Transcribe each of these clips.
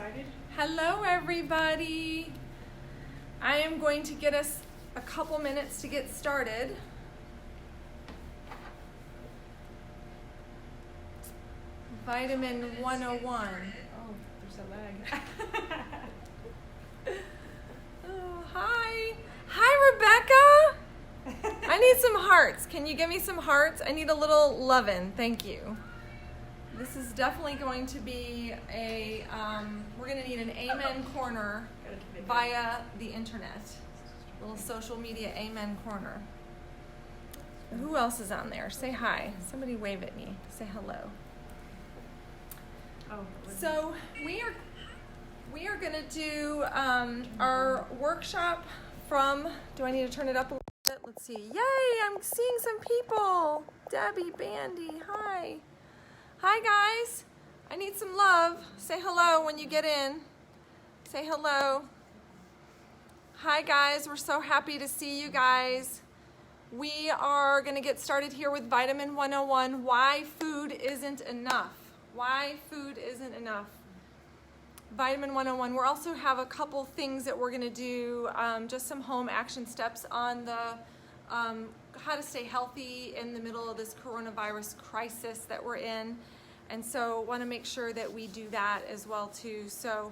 started? Hello everybody. I am going to get us a couple minutes to get started. Vitamin 101. Oh, there's a lag. Oh, hi. Hi, Rebecca. I need some hearts. Can you give me some hearts? I need a little lovin'. Thank you. This is definitely going to be a, we're going to need an amen corner via the internet. A little social media amen corner. Who else is on there? Say hi. Somebody wave at me. Say hello. Oh, So we are going to do our workshop from, do I need to turn it up a little bit? Let's see. Yay, I'm seeing some people. Debbie, Bandy, hi. Hi guys, I need some love. Say hello when you get in. Say hello. Hi guys, we're so happy to see you guys. We are gonna get started here with Vitamin 101, why food isn't enough. Why food isn't enough. Vitamin 101, we also have a couple things that we're gonna do, just some home action steps on the how to stay healthy in the middle of this coronavirus crisis that we're in. And so want to make sure that we do that as well too. So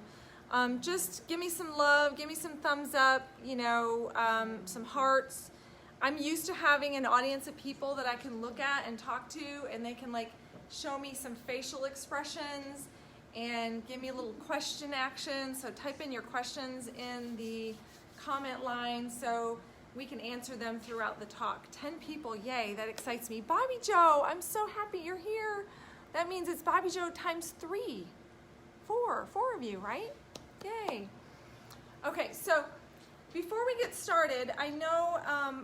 just give me some love, give me some thumbs up, some hearts. I'm used to having an audience of people that I can look at and talk to, and they can like show me some facial expressions and give me a little question action. So type in your questions in the comment line so we can answer them throughout the talk. 10 people, yay, that excites me. Bobby Joe, I'm so happy you're here. That means it's Bobby Joe times 3. 4 of you, right? Yay. Okay, so before we get started, I know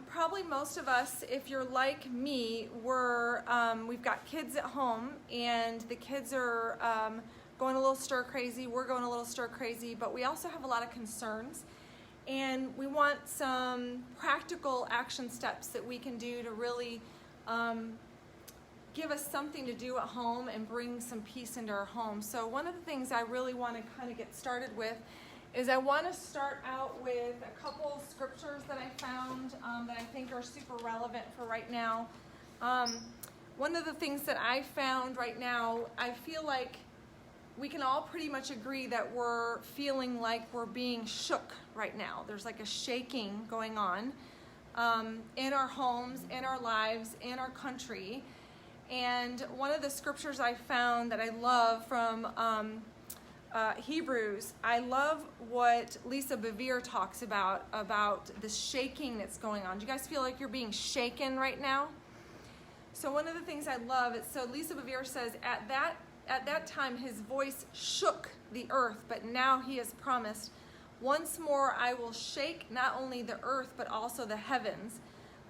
probably most of us, if you're like me, we've got kids at home and the kids are going a little stir crazy. We're going a little stir crazy, but we also have a lot of concerns. And we want some practical action steps that we can do to really give us something to do at home and bring some peace into our home. So one of the things I really want to kind of get started with is I want to start out with a couple scriptures that I found that I think are super relevant for right now. One of the things that I found right now, I feel like we can all pretty much agree that we're feeling like we're being shook right now. There's like a shaking going on in our homes, in our lives, in our country. And one of the scriptures I found that I love from Hebrews, I love what Lisa Bevere talks about the shaking that's going on. Do you guys feel like you're being shaken right now? So one of the things I love, so Lisa Bevere says, at that time his voice shook the earth, but now he has promised, once more I will shake not only the earth but also the heavens.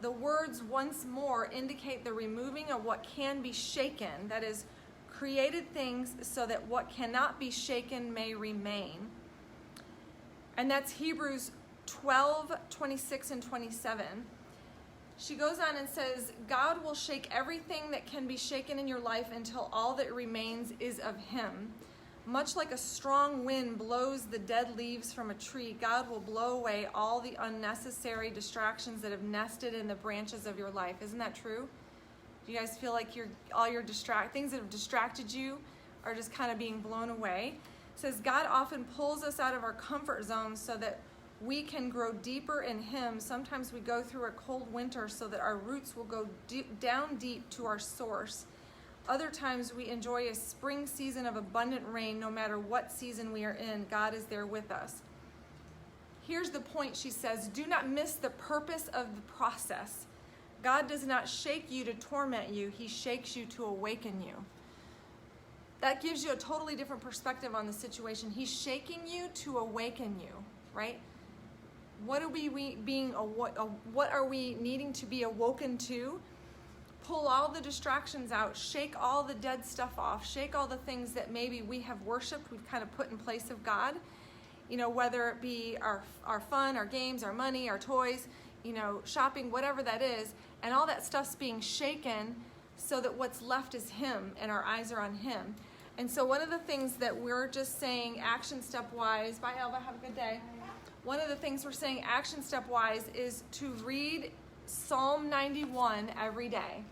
The words once more indicate the removing of what can be shaken, that is, created things so that what cannot be shaken may remain. And that's Hebrews 12:26 and 27. She goes on and says, God will shake everything that can be shaken in your life until all that remains is of him. Much like a strong wind blows the dead leaves from a tree, God will blow away all the unnecessary distractions that have nested in the branches of your life. Isn't that true? Do you guys feel like all your things that have distracted you are just kind of being blown away? It says God often pulls us out of our comfort zones so that we can grow deeper in him. Sometimes we go through a cold winter so that our roots will go down deep to our source. Other times we enjoy a spring season of abundant rain. No matter what season we are in, God is there with us. Here's the point, she says, do not miss the purpose of the process. God does not shake you to torment you. He shakes you to awaken you. That gives you a totally different perspective on the situation. He's shaking you to awaken you, right? What are what are we needing to be awoken to? Pull all the distractions out, shake all the dead stuff off, shake all the things that maybe we have worshiped, we've kind of put in place of God, whether it be our fun, our games, our money, our toys, shopping, whatever that is, and all that stuff's being shaken so that what's left is him and our eyes are on him. And so one of the things that we're just saying action step-wise, bye Elva, have a good day. One of the things we're saying action step-wise is to read Psalm 91 every day.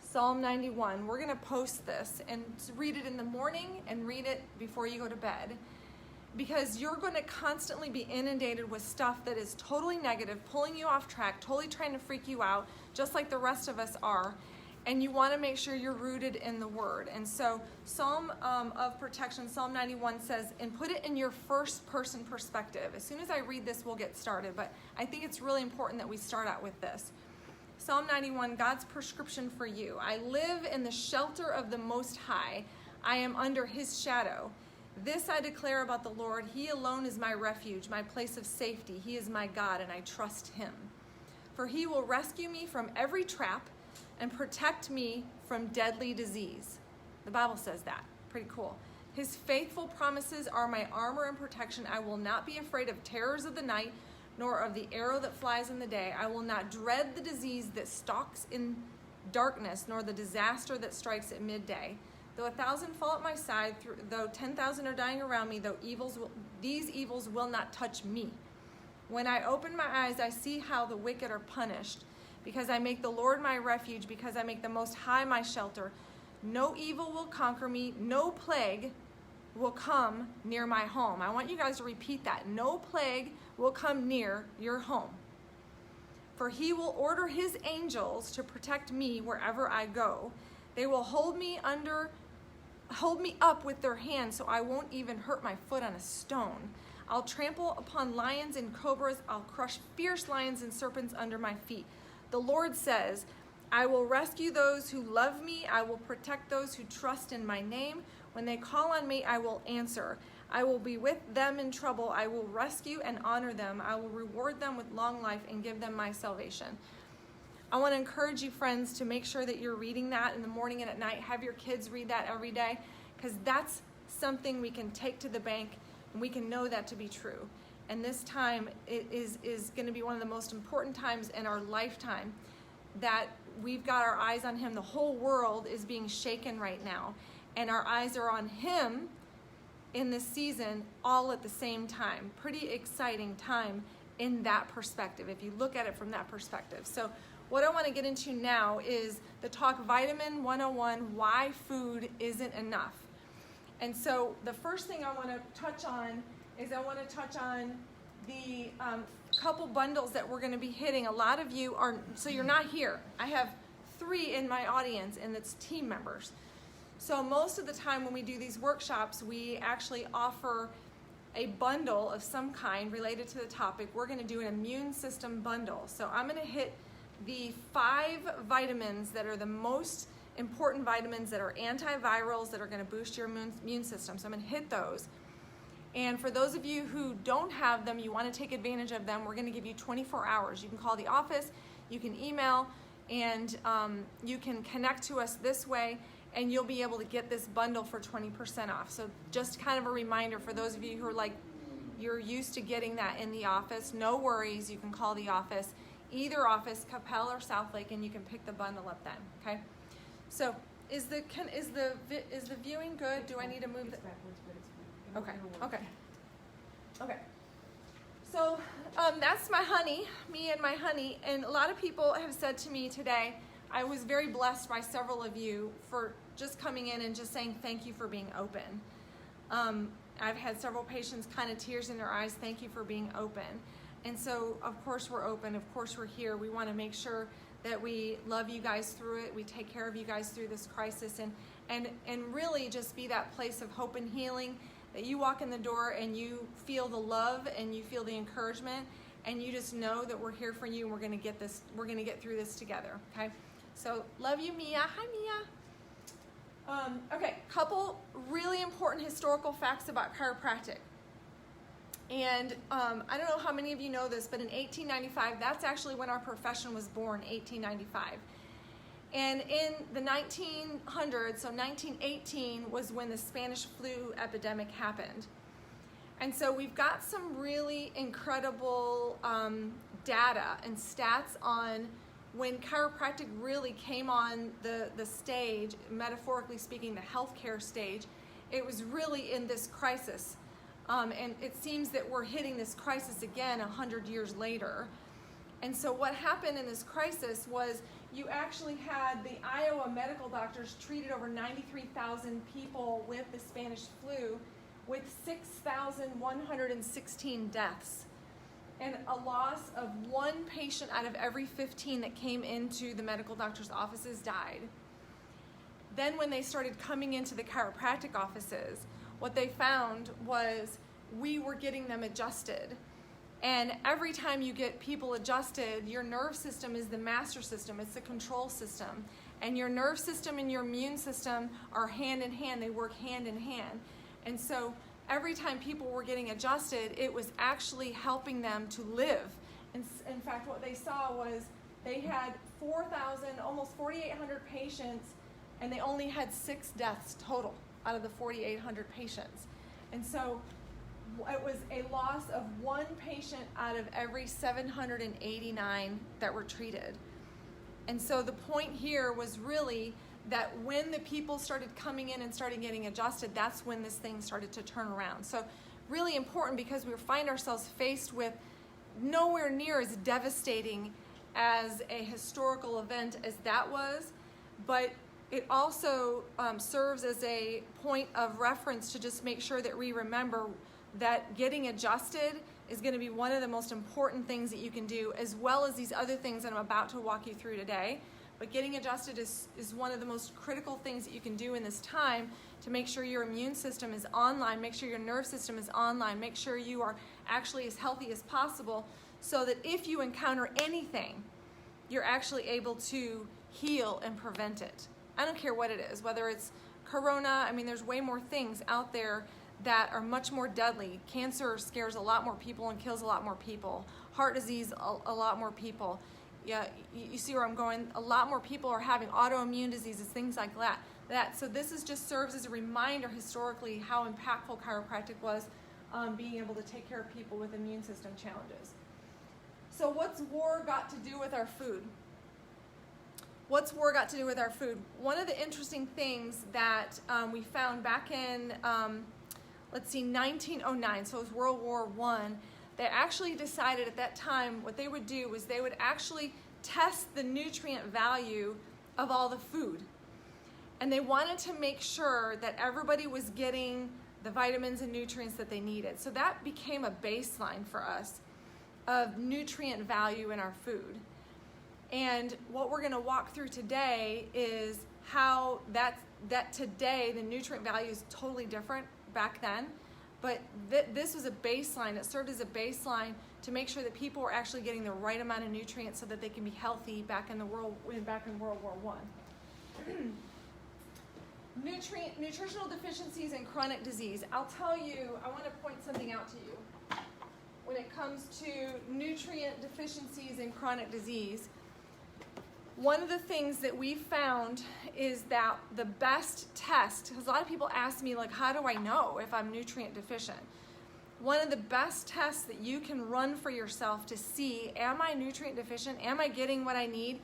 Psalm 91. We're going to post this and read it in the morning and read it before you go to bed. Because you're going to constantly be inundated with stuff that is totally negative, pulling you off track, totally trying to freak you out, just like the rest of us are. And you want to make sure you're rooted in the Word. And so Psalm of Protection, Psalm 91 says, and put it in your first person perspective. As soon as I read this, we'll get started. But I think it's really important that we start out with this. Psalm 91, God's prescription for you. I live in the shelter of the Most High. I am under His shadow. This I declare about the Lord. He alone is my refuge, my place of safety. He is my God, and I trust Him. For He will rescue me from every trap and protect me from deadly disease. The Bible says that. Pretty cool. His faithful promises are my armor and protection. I will not be afraid of terrors of the night, nor of the arrow that flies in the day. I will not dread the disease that stalks in darkness, nor the disaster that strikes at midday. Though 1,000 fall at my side, though 10,000 are dying around me, these evils will not touch me. When I open my eyes, I see how the wicked are punished. Because I make the Lord my refuge, because I make the Most High my shelter. No evil will conquer me, no plague will come near my home. I want you guys to repeat that. No plague will come near your home. For He will order His angels to protect me wherever I go. They will hold me up with their hands so I won't even hurt my foot on a stone. I'll trample upon lions and cobras. I'll crush fierce lions and serpents under my feet. The Lord says, I will rescue those who love me. I will protect those who trust in my name. When they call on me, I will answer. I will be with them in trouble. I will rescue and honor them. I will reward them with long life and give them my salvation. I want to encourage you, friends, to make sure that you're reading that in the morning and at night. Have your kids read that every day, because that's something we can take to the bank and we can know that to be true. And this time is going to be one of the most important times in our lifetime that we've got our eyes on Him. The whole world is being shaken right now. And our eyes are on Him in this season all at the same time. Pretty exciting time in that perspective, if you look at it from that perspective. So what I want to get into now is the Talk Vitamin 101, why food isn't enough. And so the first thing I want to touch on is I want to touch on the couple bundles that we're going to be hitting. A lot of you are, so you're not here. I have 3 in my audience, and it's team members. So most of the time when we do these workshops, we actually offer a bundle of some kind related to the topic. We're going to do an immune system bundle. So I'm going to hit the 5 vitamins that are the most important vitamins that are antivirals that are going to boost your immune system. So I'm going to hit those. And for those of you who don't have them, you want to take advantage of them, we're going to give you 24 hours. You can call the office, you can email, and you can connect to us this way, and you'll be able to get this bundle for 20% off. So just kind of a reminder for those of you who are like, you're used to getting that in the office, no worries, you can call the office, either office, Coppell or Southlake, and you can pick the bundle up then, okay? So is the viewing good? Do I need to move the... Okay. So that's my honey, me and my honey. And a lot of people have said to me today, I was very blessed by several of you for just coming in and just saying thank you for being open. I've had several patients kind of tears in their eyes, thank you for being open. And so of course we're open, of course we're here. We want to make sure that we love you guys through it. We take care of you guys through this crisis and really just be that place of hope and healing, that you walk in the door and you feel the love and you feel the encouragement and you just know that we're here for you and we're going to get through this together, okay? So love you, Mia. Hi, Mia. Okay, couple really important historical facts about chiropractic. And I don't know how many of you know this, but in 1895, that's actually when our profession was born, 1895. And in the 1900s, so 1918 was when the Spanish flu epidemic happened. And so we've got some really incredible data and stats on when chiropractic really came on the stage, metaphorically speaking, the healthcare stage, it was really in this crisis. And it seems that we're hitting this crisis again 100 years later. And so what happened in this crisis was you actually had the Iowa medical doctors treated over 93,000 people with the Spanish flu, with 6,116 deaths, and a loss of 1 patient out of every 15 that came into the medical doctor's offices died. Then when they started coming into the chiropractic offices, what they found was we were getting them adjusted. And every time you get people adjusted, your nerve system is the master system, it's the control system. And your nerve system and your immune system are hand in hand, they work hand in hand. And so every time people were getting adjusted, it was actually helping them to live. And in fact, what they saw was they had 4,000, almost 4,800 patients, and they only had 6 deaths total out of the 4,800 patients. And so it was a loss of 1 patient out of every 789 that were treated. And so the point here was really that when the people started coming in and started getting adjusted, that's when this thing started to turn around. So really important, because we find ourselves faced with nowhere near as devastating as a historical event as that was, but it also serves as a point of reference to just make sure that we remember that getting adjusted is going to be one of the most important things that you can do, as well as these other things that I'm about to walk you through today. But getting adjusted is one of the most critical things that you can do in this time to make sure your immune system is online, make sure your nerve system is online, make sure you are actually as healthy as possible, so that if you encounter anything, you're actually able to heal and prevent it. I don't care what it is, whether it's corona, I mean, there's way more things out there that are much more deadly. Cancer scares a lot more people and kills a lot more people. Heart disease, a lot more people. Yeah, you see where I'm going? A lot more people are having autoimmune diseases, things like that. So this just serves as a reminder historically how impactful chiropractic was, being able to take care of people with immune system challenges. So what's war got to do with our food? What's war got to do with our food? One of the interesting things that we found back in 1909, so it was World War I, they actually decided at that time what they would do was they would actually test the nutrient value of all the food. And they wanted to make sure that everybody was getting the vitamins and nutrients that they needed. So that became a baseline for us of nutrient value in our food. And what we're going to walk through today is how that today the nutrient value is totally different back then, but this was a baseline. It served as a baseline to make sure that people were actually getting the right amount of nutrients so that they can be healthy back in World War I. Nutritional deficiencies and chronic disease. I'll tell you, I want to point something out to you. When it comes to nutrient deficiencies and chronic disease, one of the things that we found is that the best test, because a lot of people ask me, like, how do I know if I'm nutrient deficient? One of the best tests that you can run for yourself to see, am I nutrient deficient? Am I getting what I need?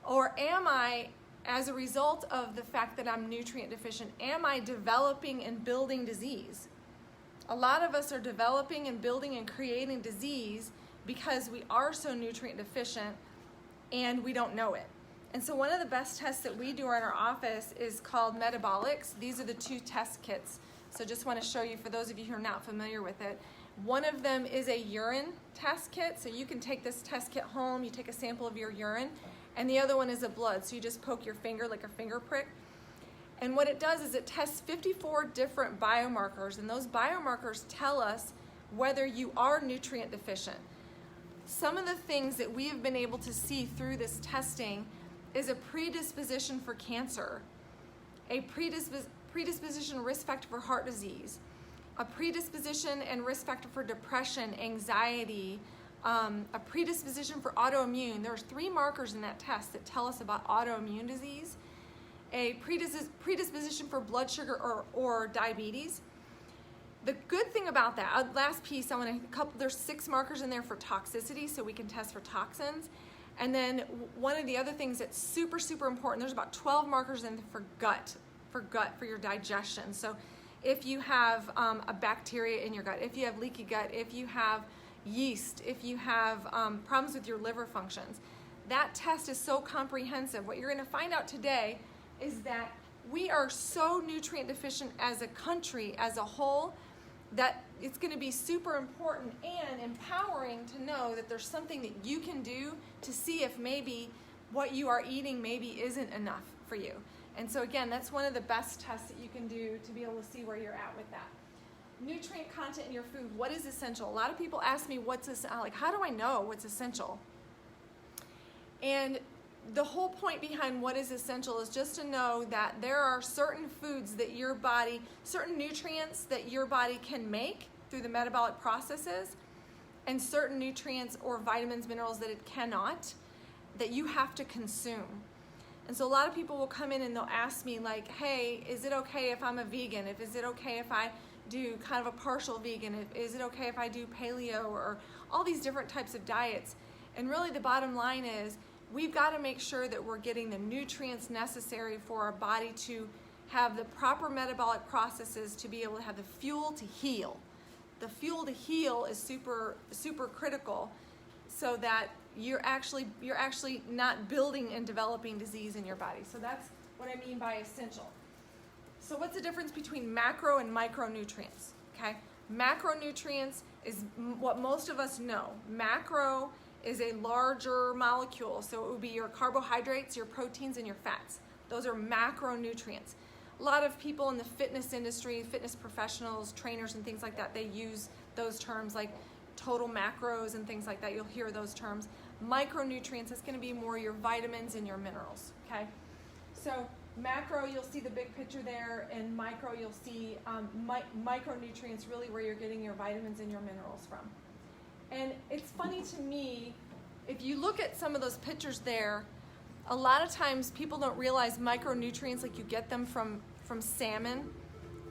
Or am I, as a result of the fact that I'm nutrient deficient, am I developing and building disease? A lot of us are developing and building and creating disease because we are so nutrient deficient and we don't know it. And so one of the best tests that we do in our office is called metabolics. These are the 2 test kits. So just want to show you, for those of you who are not familiar with it, one of them is a urine test kit. So you can take this test kit home, you take a sample of your urine, and the other one is a blood. So you just poke your finger like a finger prick. And what it does is it tests 54 different biomarkers, and those biomarkers tell us whether you are nutrient deficient. Some of the things that we have been able to see through this testing is a predisposition for cancer, a predisposition risk factor for heart disease, a predisposition and risk factor for depression, anxiety, a predisposition for autoimmune. There's 3 markers in that test that tell us about autoimmune disease, a predisposition for blood sugar or diabetes. The good thing about that, last piece, there's 6 markers in there for toxicity, so we can test for toxins. And then one of the other things that's super, super important, there's about 12 markers in for gut for your digestion. So if you have a bacteria in your gut, if you have leaky gut, if you have yeast, if you have problems with your liver functions, that test is so comprehensive. What you're going to find out today is that we are so nutrient deficient as a country, as a whole, that it's going to be super important and empowering to know that there's something that you can do to see if maybe what you are eating maybe isn't enough for you. And so again, that's one of the best tests that you can do to be able to see where you're at with that. Nutrient content in your food, what is essential? A lot of people ask me like, how do I know what's essential? And the whole point behind what is essential is just to know that there are certain foods that your body, certain nutrients that your body can make through the metabolic processes, and certain nutrients or vitamins, minerals that it cannot, that you have to consume. And so a lot of people will come in and they'll ask me like, hey, is it okay if I'm a vegan? Is it okay if I do kind of a partial vegan? Is it okay if I do paleo, or all these different types of diets? And really the bottom line is we've got to make sure that we're getting the nutrients necessary for our body to have the proper metabolic processes to be able to have the fuel to heal. The fuel to heal is super, super critical so that you're actually not building and developing disease in your body. So that's what I mean by essential. So what's the difference between macro and micronutrients? Okay, macronutrients is what most of us know. Macro is a larger molecule, so it would be your carbohydrates, your proteins, and your fats. Those are macronutrients. A lot of people in the fitness industry, fitness professionals, trainers, and things like that, they use those terms like total macros and things like that. You'll hear those terms. Micronutrients is going to be more your vitamins and your minerals. Okay, so macro, you'll see the big picture there, and micro, you'll see micronutrients, really where you're getting your vitamins and your minerals from. And it's funny to me, if you look at some of those pictures there, a lot of times people don't realize micronutrients, like you get them from salmon.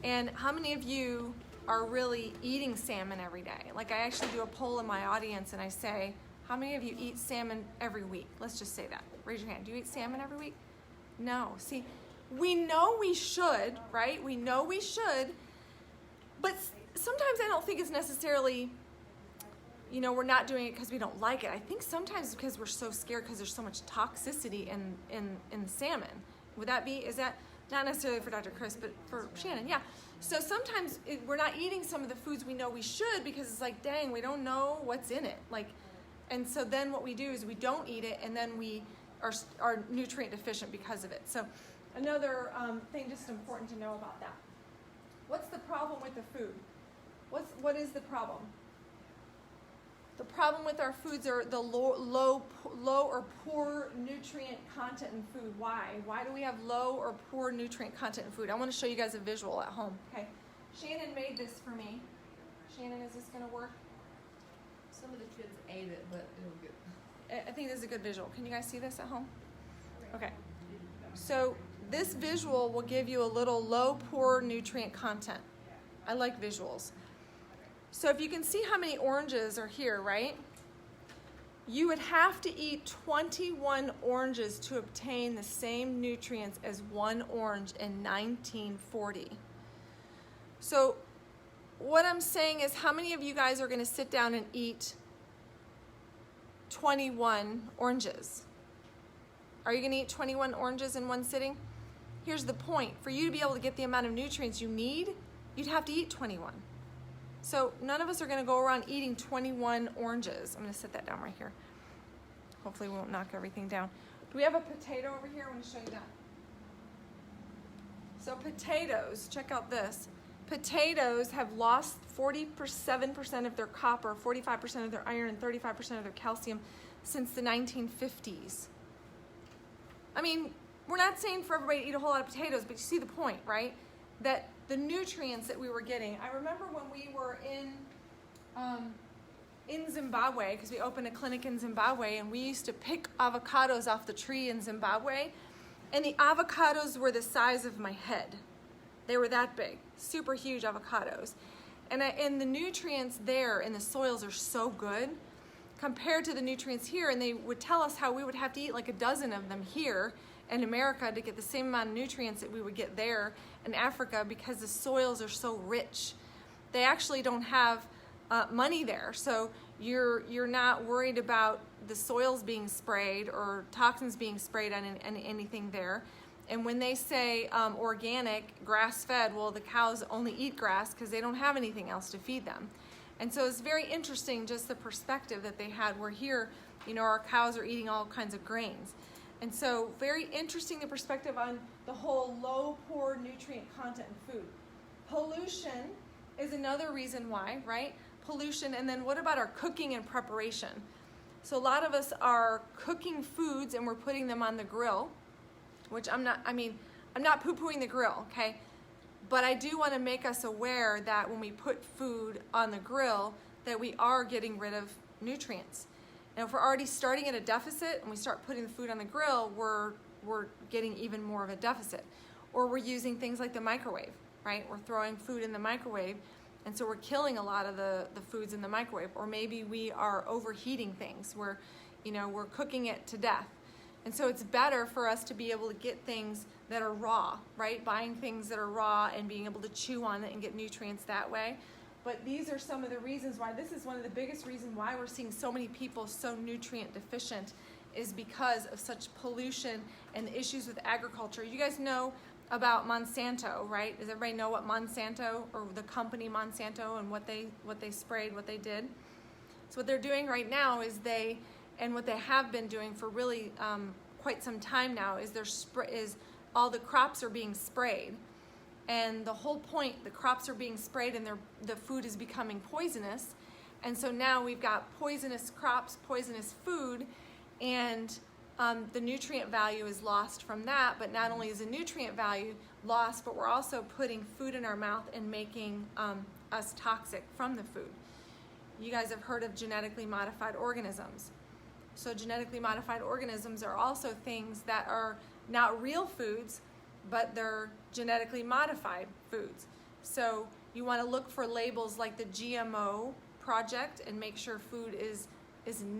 And how many of you are really eating salmon every day? Like I actually do a poll in my audience and I say, how many of you eat salmon every week? Let's just say that. Raise your hand. Do you eat salmon every week? No. See, we know we should, right? We know we should, but sometimes I don't think it's necessarily, we're not doing it because we don't like it. I think sometimes because we're so scared because there's so much toxicity in salmon. Is that not necessarily for Dr. Chris, but for Shannon? Yeah. So sometimes we're not eating some of the foods we know we should because it's like, dang, we don't know what's in it. And so then what we do is we don't eat it, and then we are nutrient deficient because of it. So another thing just important to know about that. What's the problem with the food? What is the problem? The problem with our foods are the low or poor nutrient content in food. Why? Why do we have low or poor nutrient content in food? I want to show you guys a visual at home. Okay, Shannon made this for me. Shannon, is this going to work? Some of the kids ate it, but it'll get... I think this is a good visual. Can you guys see this at home? Okay. So this visual will give you a little low, poor nutrient content. I like visuals. So if you can see how many oranges are here, right? You would have to eat 21 oranges to obtain the same nutrients as one orange in 1940. So what I'm saying is, how many of you guys are going to sit down and eat 21 oranges? Are you going to eat 21 oranges in one sitting? Here's the point. For you to be able to get the amount of nutrients you need, you'd have to eat 21. So none of us are going to go around eating 21 oranges. I'm going to set that down right here. Hopefully we won't knock everything down. Do we have a potato over here? I want to show you that. So potatoes, check out this. Potatoes have lost 47% of their copper, 45% of their iron, and 35% of their calcium since the 1950s. I mean, we're not saying for everybody to eat a whole lot of potatoes, but you see the point, right? That the nutrients that we were getting. I remember when we were in Zimbabwe, because we opened a clinic in Zimbabwe, and we used to pick avocados off the tree in Zimbabwe, and the avocados were the size of my head. They were that big, super huge avocados. And the nutrients there in the soils are so good compared to the nutrients here, and they would tell us how we would have to eat like a dozen of them here, in America to get the same amount of nutrients that we would get there in Africa, because the soils are so rich. They actually don't have money there, so you're not worried about the soils being sprayed or toxins being sprayed on anything there. And when they say organic, grass-fed, well, the cows only eat grass because they don't have anything else to feed them. And so it's very interesting, just the perspective that they had, where here, you know, our cows are eating all kinds of grains. And so very interesting, the perspective on the whole low, poor nutrient content in food. Pollution is another reason why, right? Pollution, and then what about our cooking and preparation? So a lot of us are cooking foods and we're putting them on the grill, which I'm not poo-pooing the grill, okay? But I do want to make us aware that when we put food on the grill, that we are getting rid of nutrients. Now, if we're already starting at a deficit and we start putting the food on the grill, we're getting even more of a deficit. Or we're using things like the microwave, right? We're throwing food in the microwave, and so we're killing a lot of the foods in the microwave. Or maybe we are overheating things. We're cooking it to death. And so it's better for us to be able to get things that are raw, right? Buying things that are raw and being able to chew on it and get nutrients that way. But these are some of the reasons why, this is one of the biggest reasons why we're seeing so many people so nutrient deficient, is because of such pollution and the issues with agriculture. You guys know about Monsanto, right? Does everybody know what Monsanto, or the company Monsanto, and what they sprayed, what they did? So what they're doing right now is and what they have been doing for really quite some time now, is all the crops are being sprayed. And the whole point, the crops are being sprayed and the food is becoming poisonous. And so now we've got poisonous crops, poisonous food, and the nutrient value is lost from that. But not only is the nutrient value lost, but we're also putting food in our mouth and making us toxic from the food. You guys have heard of genetically modified organisms. So genetically modified organisms are also things that are not real foods, but they're genetically modified foods. So you want to look for labels like the GMO project and make sure food is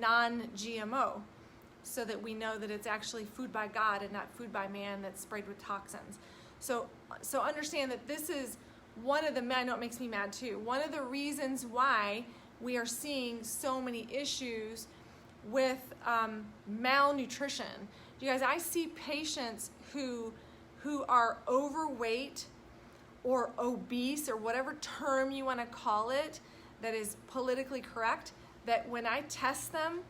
non-GMO, so that we know that it's actually food by God and not food by man that's sprayed with toxins. So understand that this is one of the, I know it makes me mad too, one of the reasons why we are seeing so many issues with malnutrition. You guys, I see patients who are overweight or obese, or whatever term you want to call it that is politically correct, that when I test them,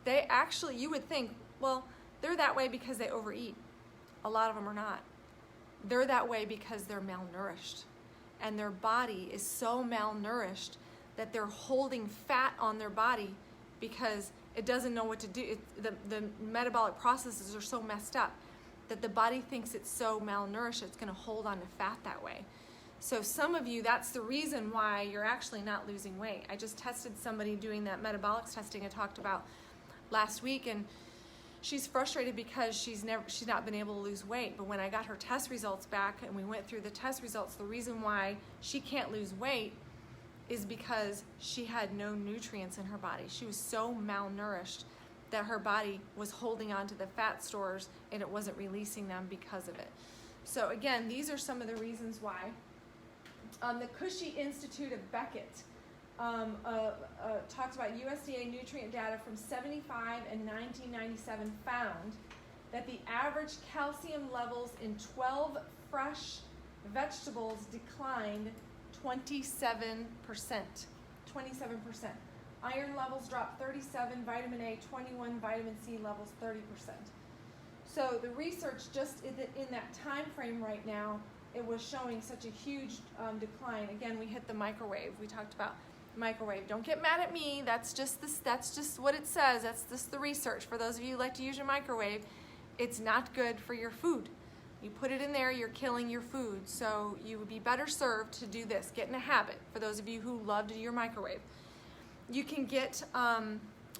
they actually, you would think, well, they're that way because they overeat. A lot of them are not. They're that way because they're malnourished. And their body is so malnourished that they're holding fat on their body because it doesn't know what to do. The metabolic processes are so messed up that the body thinks it's so malnourished it's going to hold on to fat that way. So some of you, that's the reason why you're actually not losing weight. I just tested somebody doing that metabolics testing I talked about last week, and she's frustrated because she's not been able to lose weight. But when I got her test results back and we went through the test results, the reason why she can't lose weight is because she had no nutrients in her body. She was so malnourished that her body was holding on to the fat stores and it wasn't releasing them because of it. So again, these are some of the reasons why. The Cushy Institute of Beckett talks about USDA nutrient data from 75 and 1997 found that the average calcium levels in 12 fresh vegetables declined 27%. 27%. Iron levels dropped 37, vitamin A 21, vitamin C levels 30%. So the research just in that time frame right now, it was showing such a huge decline. Again, we hit the microwave. We talked about microwave. Don't get mad at me. That's just what it says. That's just the research. For those of you who like to use your microwave, it's not good for your food. You put it in there, you're killing your food. So you would be better served to do this. Get in a habit. For those of you who love to do your microwave, you can get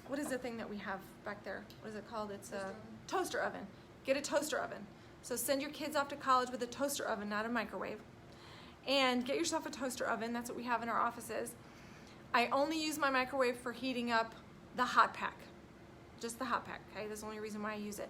what is the thing that we have back there? What is it called? It's a toaster oven. Get a toaster oven. So send your kids off to college with a toaster oven, not a microwave. And get yourself a toaster oven. That's what we have in our offices. I only use my microwave for heating up the hot pack. Just the hot pack, okay? That's the only reason why I use it.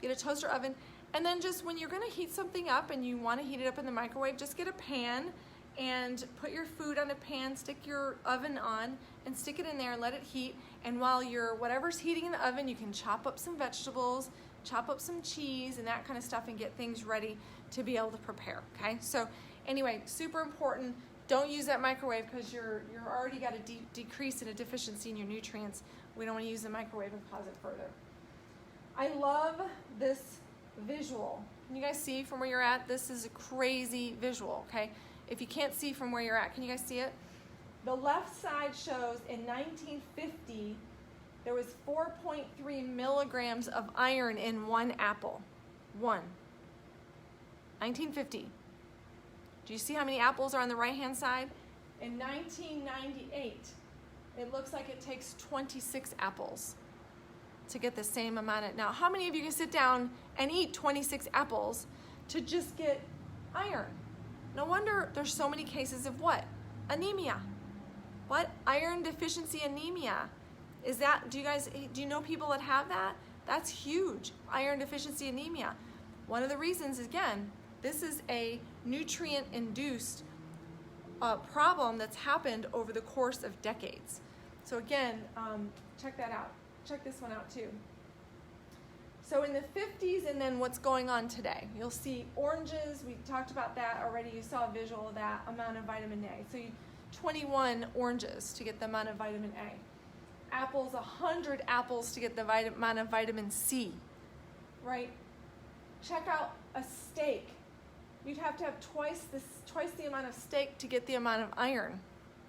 Get a toaster oven And then just when you're gonna heat something up and you wanna heat it up in the microwave, just get a pan and put your food on a pan, stick your oven on, and stick it in there and let it heat. And while whatever's heating in the oven, you can chop up some vegetables, chop up some cheese and that kind of stuff and get things ready to be able to prepare, okay? So anyway, super important. Don't use that microwave because you're already got a decrease in a deficiency in your nutrients. We don't want to use the microwave and cause it further. I love this visual. Can you guys see from where you're at? This is a crazy visual, okay? If you can't see from where you're at, can you guys see it? The left side shows in 1950, there was 4.3 milligrams of iron in one apple. 1950. Do you see how many apples are on the right-hand side? In 1998, it looks like it takes 26 apples to get the same amount of, now how many of you can sit down and eat 26 apples to just get iron? No wonder there's so many cases of what? Anemia. What? Iron deficiency anemia. Is that, do you know people that have that? That's huge, iron deficiency anemia. One of the reasons, again, this is a nutrient-induced problem that's happened over the course of decades. So again, check that out. Check this one out too. So in the 50s and then what's going on today, you'll see oranges, we talked about that already, you saw a visual of that amount of vitamin A. So 21 oranges to get the amount of vitamin A. Apples, 100 apples to get the amount of vitamin C, right? Check out a steak. You'd have to have twice the amount of steak to get the amount of iron,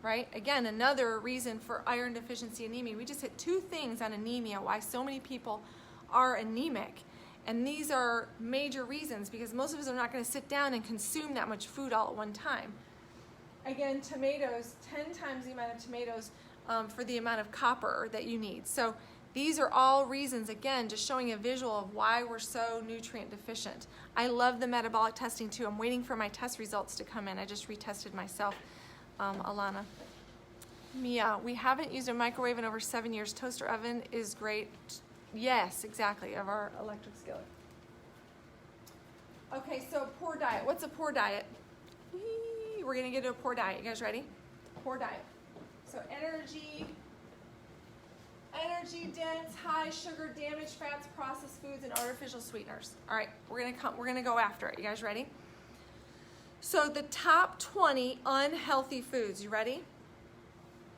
right? Again, another reason for iron deficiency anemia. We just hit two things on anemia, why so many people are anemic. And these are major reasons because most of us are not going to sit down and consume that much food all at one time. Again, tomatoes, 10 times the amount of tomatoes for the amount of copper that you need. So these are all reasons, again, just showing a visual of why we're so nutrient deficient. I love the metabolic testing too. I'm waiting for my test results to come in. I just retested myself, Alana. Mia, we haven't used a microwave in over 7 years. Toaster oven is great. Yes, exactly, of our electric skillet. Okay, so poor diet. What's a poor diet? We're gonna get to a poor diet. You guys ready? Poor diet. So energy dense, high sugar, damaged fats, processed foods, and artificial sweeteners. All right, we're gonna go after it. You guys ready? So the top 20 unhealthy foods. You ready?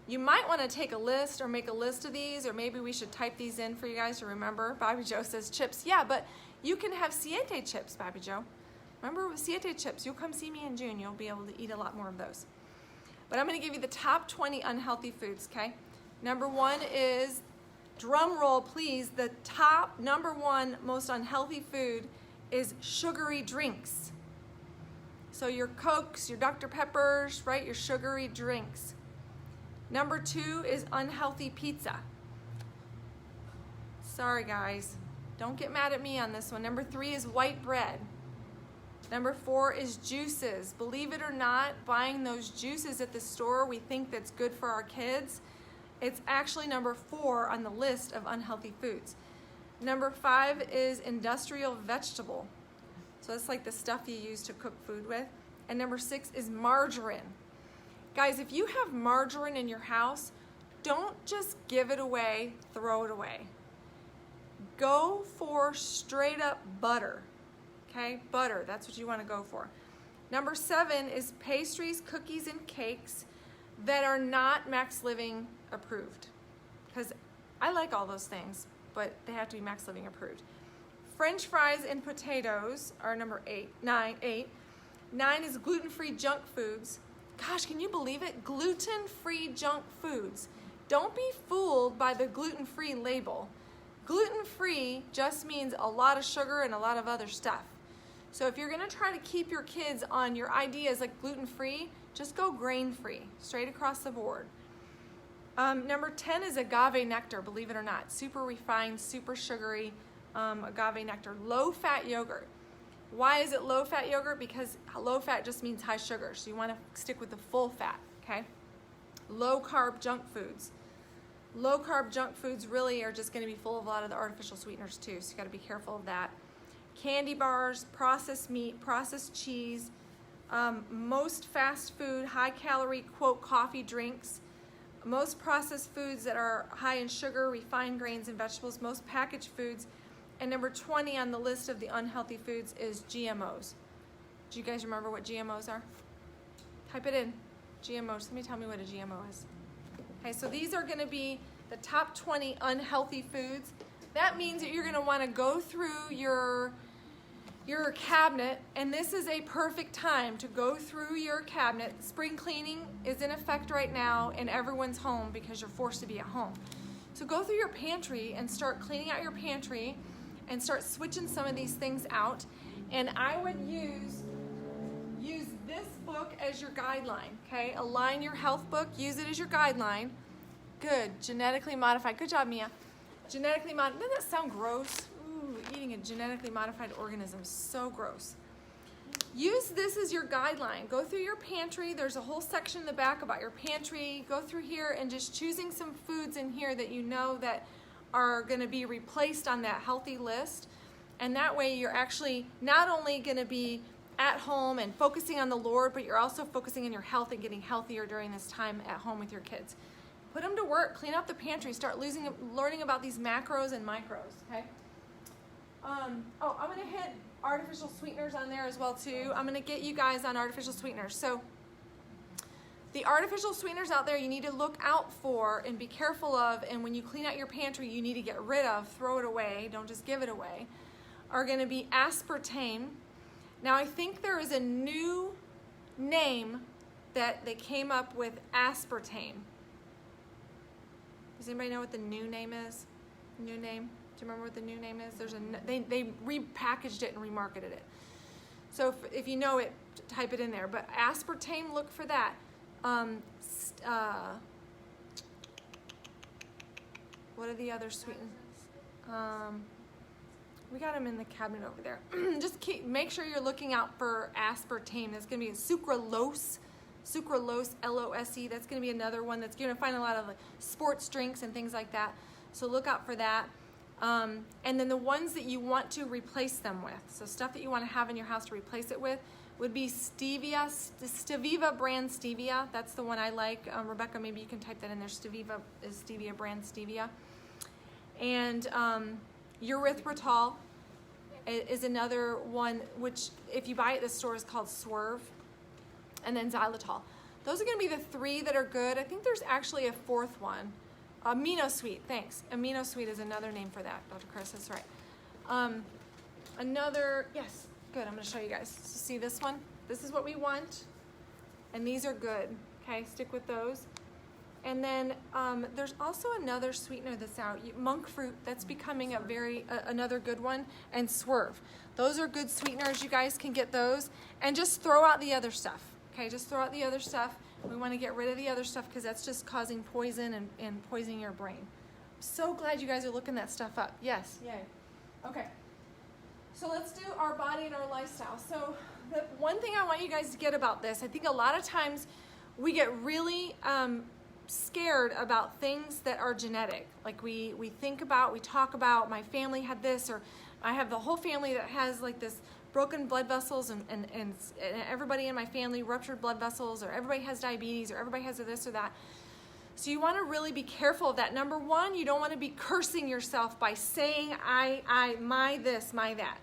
You might want to take a list or make a list of these, or maybe we should type these in for you guys to remember. Bobby Joe says chips. Yeah, but you can have Siete chips, Bobby Joe. Remember with Siete chips, you'll come see me in June. You'll be able to eat a lot more of those. But I'm going to give you the top 20 unhealthy foods, okay? Number one is, drum roll please, the top number one most unhealthy food is sugary drinks. So your Cokes, your Dr. Peppers, right? Your sugary drinks. Number two is unhealthy pizza. Sorry guys, don't get mad at me on this one. Number three is white bread. Number four is juices. Believe it or not, buying those juices at the store we think that's good for our kids, it's actually number 4 on the list of unhealthy foods. Number 5 is industrial vegetable. So that's like the stuff you use to cook food with. And number 6 is margarine. Guys, if you have margarine in your house, don't just give it away, throw it away. Go for straight up butter, okay? Butter, that's what you want to go for. Number 7 is pastries, cookies, and cakes that are not Max Living approved. Because I like all those things, but they have to be Max Living approved. French fries and potatoes are number 8. 9 is gluten-free junk foods. Gosh, can you believe it? Gluten-free junk foods. Don't be fooled by the gluten-free label. Gluten-free just means a lot of sugar and a lot of other stuff. So if you're gonna try to keep your kids on your ideas like gluten-free, just go grain-free, straight across the board. Number 10 is agave nectar, believe it or not. Super refined, super sugary agave nectar. Low-fat yogurt. Why is it low-fat yogurt? Because low-fat just means high sugar, so you want to stick with the full fat, okay? Low-carb junk foods. Low-carb junk foods really are just going to be full of a lot of the artificial sweeteners too, so you got to be careful of that. candy bars, processed meat, processed cheese, most fast food, high calorie, quote, coffee drinks, most processed foods that are high in sugar, refined grains and vegetables, most packaged foods, and number 20 on the list of the unhealthy foods is GMOs. Do you guys remember what GMOs are? Type it in, GMOs. Somebody tell me what a GMO is. Okay, so these are gonna be the top 20 unhealthy foods. That means that you're gonna wanna go through your cabinet, and this is a perfect time to go through your cabinet. Spring cleaning is in effect right now in everyone's home because you're forced to be at home. So go through your pantry and start cleaning out your pantry and start switching some of these things out. And I would use this book as your guideline, okay? Align your health book, use it as your guideline. Good, genetically modified. Good job, Mia. Genetically modified, doesn't that sound gross? Ooh, eating a genetically modified organism, so gross. Use this as your guideline. Go through your pantry. There's a whole section in the back about your pantry. Go through here and just choosing some foods in here that you know that are gonna be replaced on that healthy list. And that way you're actually not only gonna be at home and focusing on the Lord, but you're also focusing on your health and getting healthier during this time at home with your kids. Put them to work, clean out the pantry, start learning about these macros and micros, okay? I'm gonna hit artificial sweeteners on there as well too. I'm gonna get you guys on artificial sweeteners. So the artificial sweeteners out there you need to look out for and be careful of, and when you clean out your pantry you need to get rid of, throw it away, don't just give it away, are gonna be aspartame. Now I think there is a new name that they came up with, aspartame. Does anybody know what the new name is? New name? Do you remember what the new name is? They repackaged it and remarketed it. So if you know it, type it in there. But aspartame, look for that. What are the other sweeteners? We got them in the cabinet over there. Just make sure you're looking out for aspartame. That's going to be sucralose. Sucralose, L-O-S-E. That's going to be another one that's going to find a lot of like sports drinks and things like that. So look out for that. And then the ones that you want to replace them with, so stuff that you want to have in your house to replace it with, would be stevia, Stevia brand stevia. That's the one I like. Rebecca, maybe you can type that in there. Stevia is stevia brand stevia. And erythritol is another one, which if you buy it at the store is called Swerve. And then xylitol. Those are going to be the three that are good. I think there's actually a fourth one. Amino sweet, thanks. Amino sweet is another name for that, Dr. Chris, that's right. Yes, good, I'm going to show you guys. So see this one? This is what we want. And these are good, okay? Stick with those. And then there's also another sweetener that's out, monk fruit, that's becoming another good one, and Swerve. Those are good sweeteners, you guys can get those. And just throw out the other stuff, okay? Just throw out the other stuff. We want to get rid of the other stuff because that's just causing poison and poisoning your brain. I'm so glad you guys are looking that stuff up. Yes, yay. Okay, so let's do our body and our lifestyle. So the one thing I want you guys to get about this, I think a lot of times we get really scared about things that are genetic. Like we talk about, my family had this, or I have the whole family that has like this broken blood vessels and everybody in my family ruptured blood vessels, or everybody has diabetes, or everybody has this or that. So you want to really be careful of that. Number one, you don't want to be cursing yourself by saying my this, my that.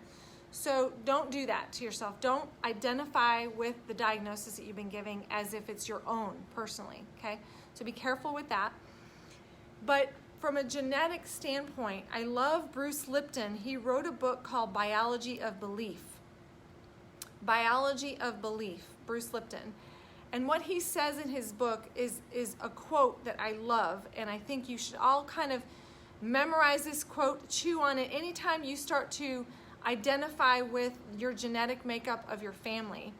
So don't do that to yourself. Don't identify with the diagnosis that you've been giving as if it's your own personally, okay? So be careful with that. But from a genetic standpoint, I love Bruce Lipton. He wrote a book called Biology of Belief. Biology of Belief, Bruce Lipton. And what he says in his book is a quote that I love, and I think you should all kind of memorize this quote, chew on it anytime you start to identify with your genetic makeup of your family.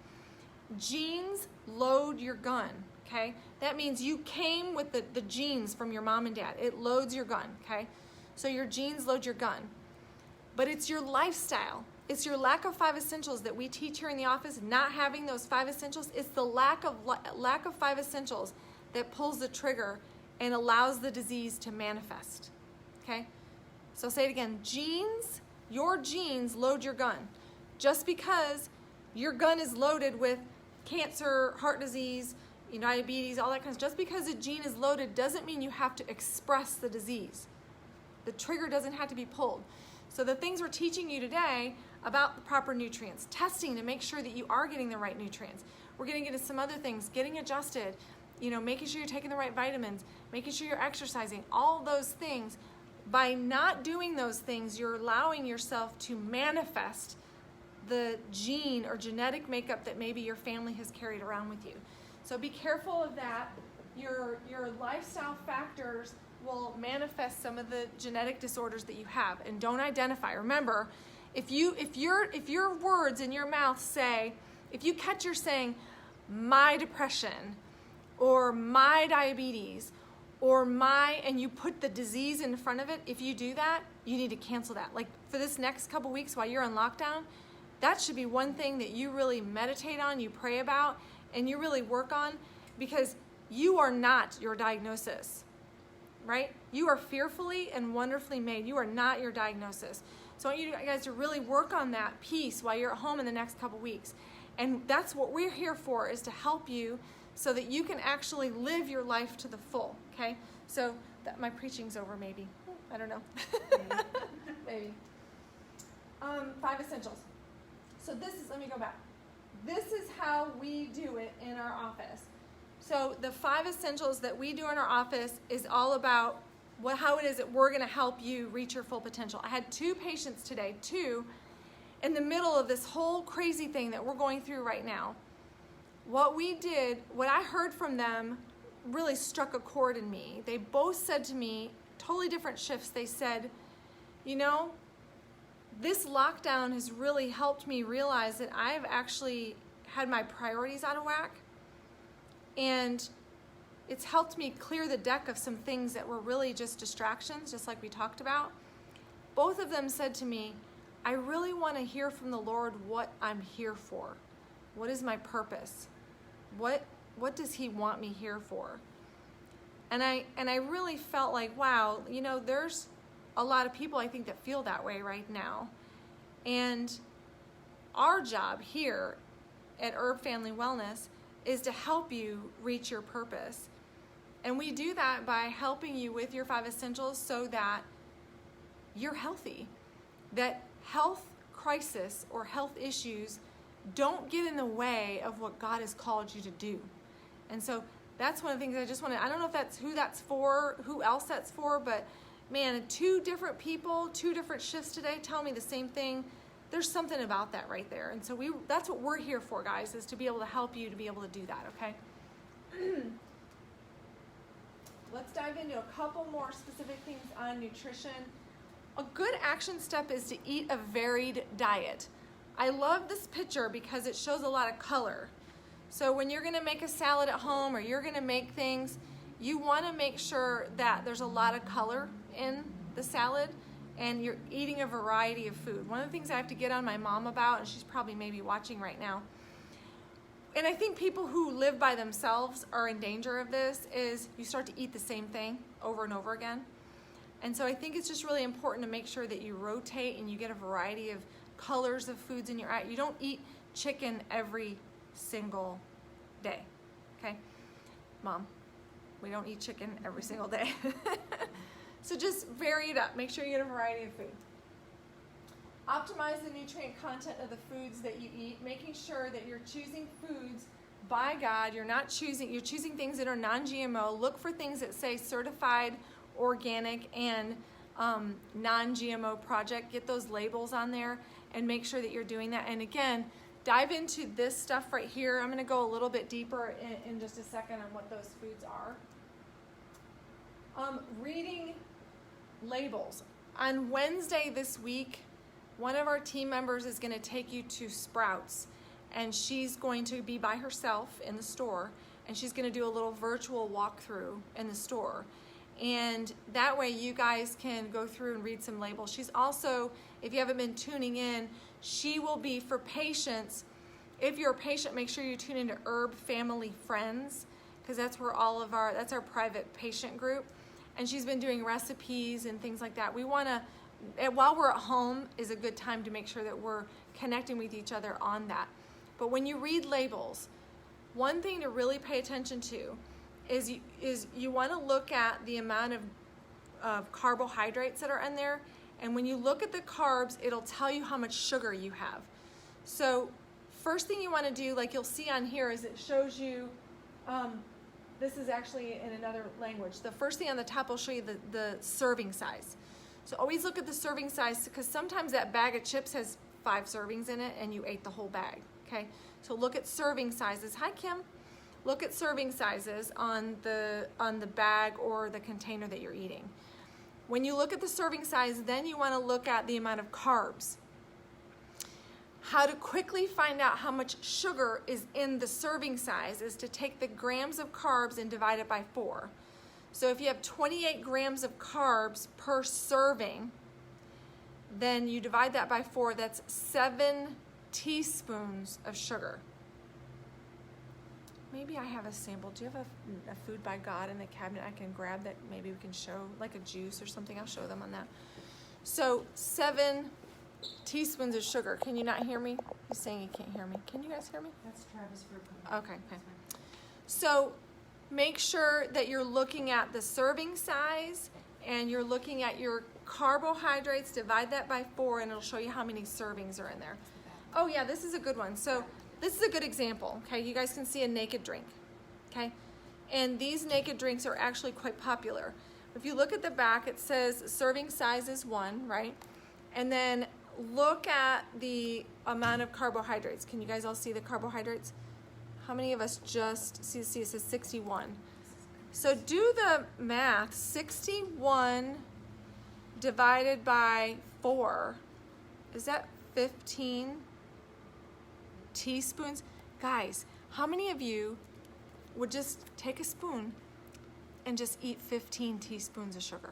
Genes load your gun, okay? That means you came with the genes from your mom and dad. It loads your gun, okay? So your genes load your gun. But it's your lifestyle. It's your lack of 5 essentials that we teach here in the office, not having those 5 essentials. It's the lack of 5 essentials that pulls the trigger and allows the disease to manifest, okay? So say it again, genes your genes load your gun. Just because your gun is loaded with cancer, heart disease, diabetes, all that kind of stuff, just because a gene is loaded doesn't mean you have to express the disease. The trigger doesn't have to be pulled. So the things we're teaching you today about the proper nutrients, testing to make sure that you are getting the right nutrients. We're getting into some other things, getting adjusted, making sure you're taking the right vitamins, making sure you're exercising, all those things. By not doing those things, you're allowing yourself to manifest the gene or genetic makeup that maybe your family has carried around with you. So be careful of that. Your lifestyle factors will manifest some of the genetic disorders that you have, and don't identify. Remember, if your words in your mouth say, if you catch your saying my depression or my diabetes or and you put the disease in front of it, if you do that, you need to cancel that. Like for this next couple weeks while you're on lockdown, that should be one thing that you really meditate on, you pray about, and you really work on, because you are not your diagnosis, right? You are fearfully and wonderfully made. You are not your diagnosis. So I want you guys to really work on that piece while you're at home in the next couple weeks. And that's what we're here for, is to help you so that you can actually live your life to the full, okay? So my preaching's over maybe. I don't know. Maybe. 5 essentials. So let me go back. This is how we do it in our office. So the 5 essentials that we do in our office is all about how it is that we're going to help you reach your full potential. I had 2 patients today, in the middle of this whole crazy thing that we're going through right now. What I heard from them really struck a chord in me. They both said to me, totally different shifts, they said, this lockdown has really helped me realize that I've actually had my priorities out of whack, and it's helped me clear the deck of some things that were really just distractions, just like we talked about. Both of them said to me, I really want to hear from the Lord what I'm here for. What is my purpose? What does He want me here for? And I really felt like, wow, there's a lot of people I think that feel that way right now. And our job here at Herb Family Wellness is to help you reach your purpose. And we do that by helping you with your 5 essentials so that you're healthy, that health crisis or health issues don't get in the way of what God has called you to do. And so that's one of the things I don't know if that's who else that's for, but man, 2 different people, 2 different shifts today tell me the same thing. There's something about that right there. And so that's what we're here for, guys, is to be able to help you to be able to do that, okay? Let's dive into a couple more specific things on nutrition. A good action step is to eat a varied diet. I love this picture because it shows a lot of color. So when you're gonna make a salad at home or you're gonna make things, you wanna make sure that there's a lot of color in the salad and you're eating a variety of food. One of the things I have to get on my mom about, and she's probably maybe watching right now, and I think people who live by themselves are in danger of this, is you start to eat the same thing over and over again. And so I think it's just really important to make sure that you rotate and you get a variety of colors of foods in your diet. You don't eat chicken every single day, okay? Mom, we don't eat chicken every single day. So just vary it up. Make sure you get a variety of food. Optimize the nutrient content of the foods that you eat, making sure that you're choosing foods by God. You're choosing things that are non-GMO. Look for things that say certified organic and non-GMO project. Get those labels on there and make sure that you're doing that. And again, dive into this stuff right here. I'm going to go a little bit deeper in just a second on what those foods are. Reading labels. On Wednesday this week, one of our team members is going to take you to Sprouts, and she's going to be by herself in the store, and she's going to do a little virtual walkthrough in the store. And that way you guys can go through and read some labels. She's also, if you haven't been tuning in, she will be for patients. If you're a patient, make sure you tune into Herb Family Friends, because that's where that's our private patient group. And she's been doing recipes and things like that. We want to while we're at home is a good time to make sure that we're connecting with each other on that. But when you read labels, one thing to really pay attention to is you want to look at the amount of carbohydrates that are in there. And when you look at the carbs, it'll tell you how much sugar you have. So first thing you want to do, like you'll see on here, is it shows you, this is actually in another language. The first thing on the top will show you the serving size. So always look at the serving size, because sometimes that bag of chips has 5 servings in it and you ate the whole bag, okay? So look at serving sizes. Hi, Kim. Look at serving sizes on the bag or the container that you're eating. When you look at the serving size, then you want to look at the amount of carbs. How to quickly find out how much sugar is in the serving size is to take the grams of carbs and divide it by 4. So if you have 28 grams of carbs per serving, then you divide that by 4, that's 7 teaspoons of sugar. Maybe I have a sample. Do you have a Food by God in the cabinet I can grab that maybe we can show, like a juice or something? I'll show them on that. So 7 teaspoons of sugar. Can you not hear me? He's saying he can't hear me. Can you guys hear me? That's Travis for Okay. So make sure that you're looking at the serving size and you're looking at your carbohydrates. Divide that by 4 and it'll show you how many servings are in there. Oh yeah, this is a good one. So this is a good example, okay? You guys can see a naked drink, okay? And these naked drinks are actually quite popular. If you look at the back, it says serving size is 1, right? And then look at the amount of carbohydrates. Can you guys all see the carbohydrates? How many of us just see it says 61? So do the math. 61 divided by 4, is that 15 teaspoons? Guys, how many of you would just take a spoon and just eat 15 teaspoons of sugar?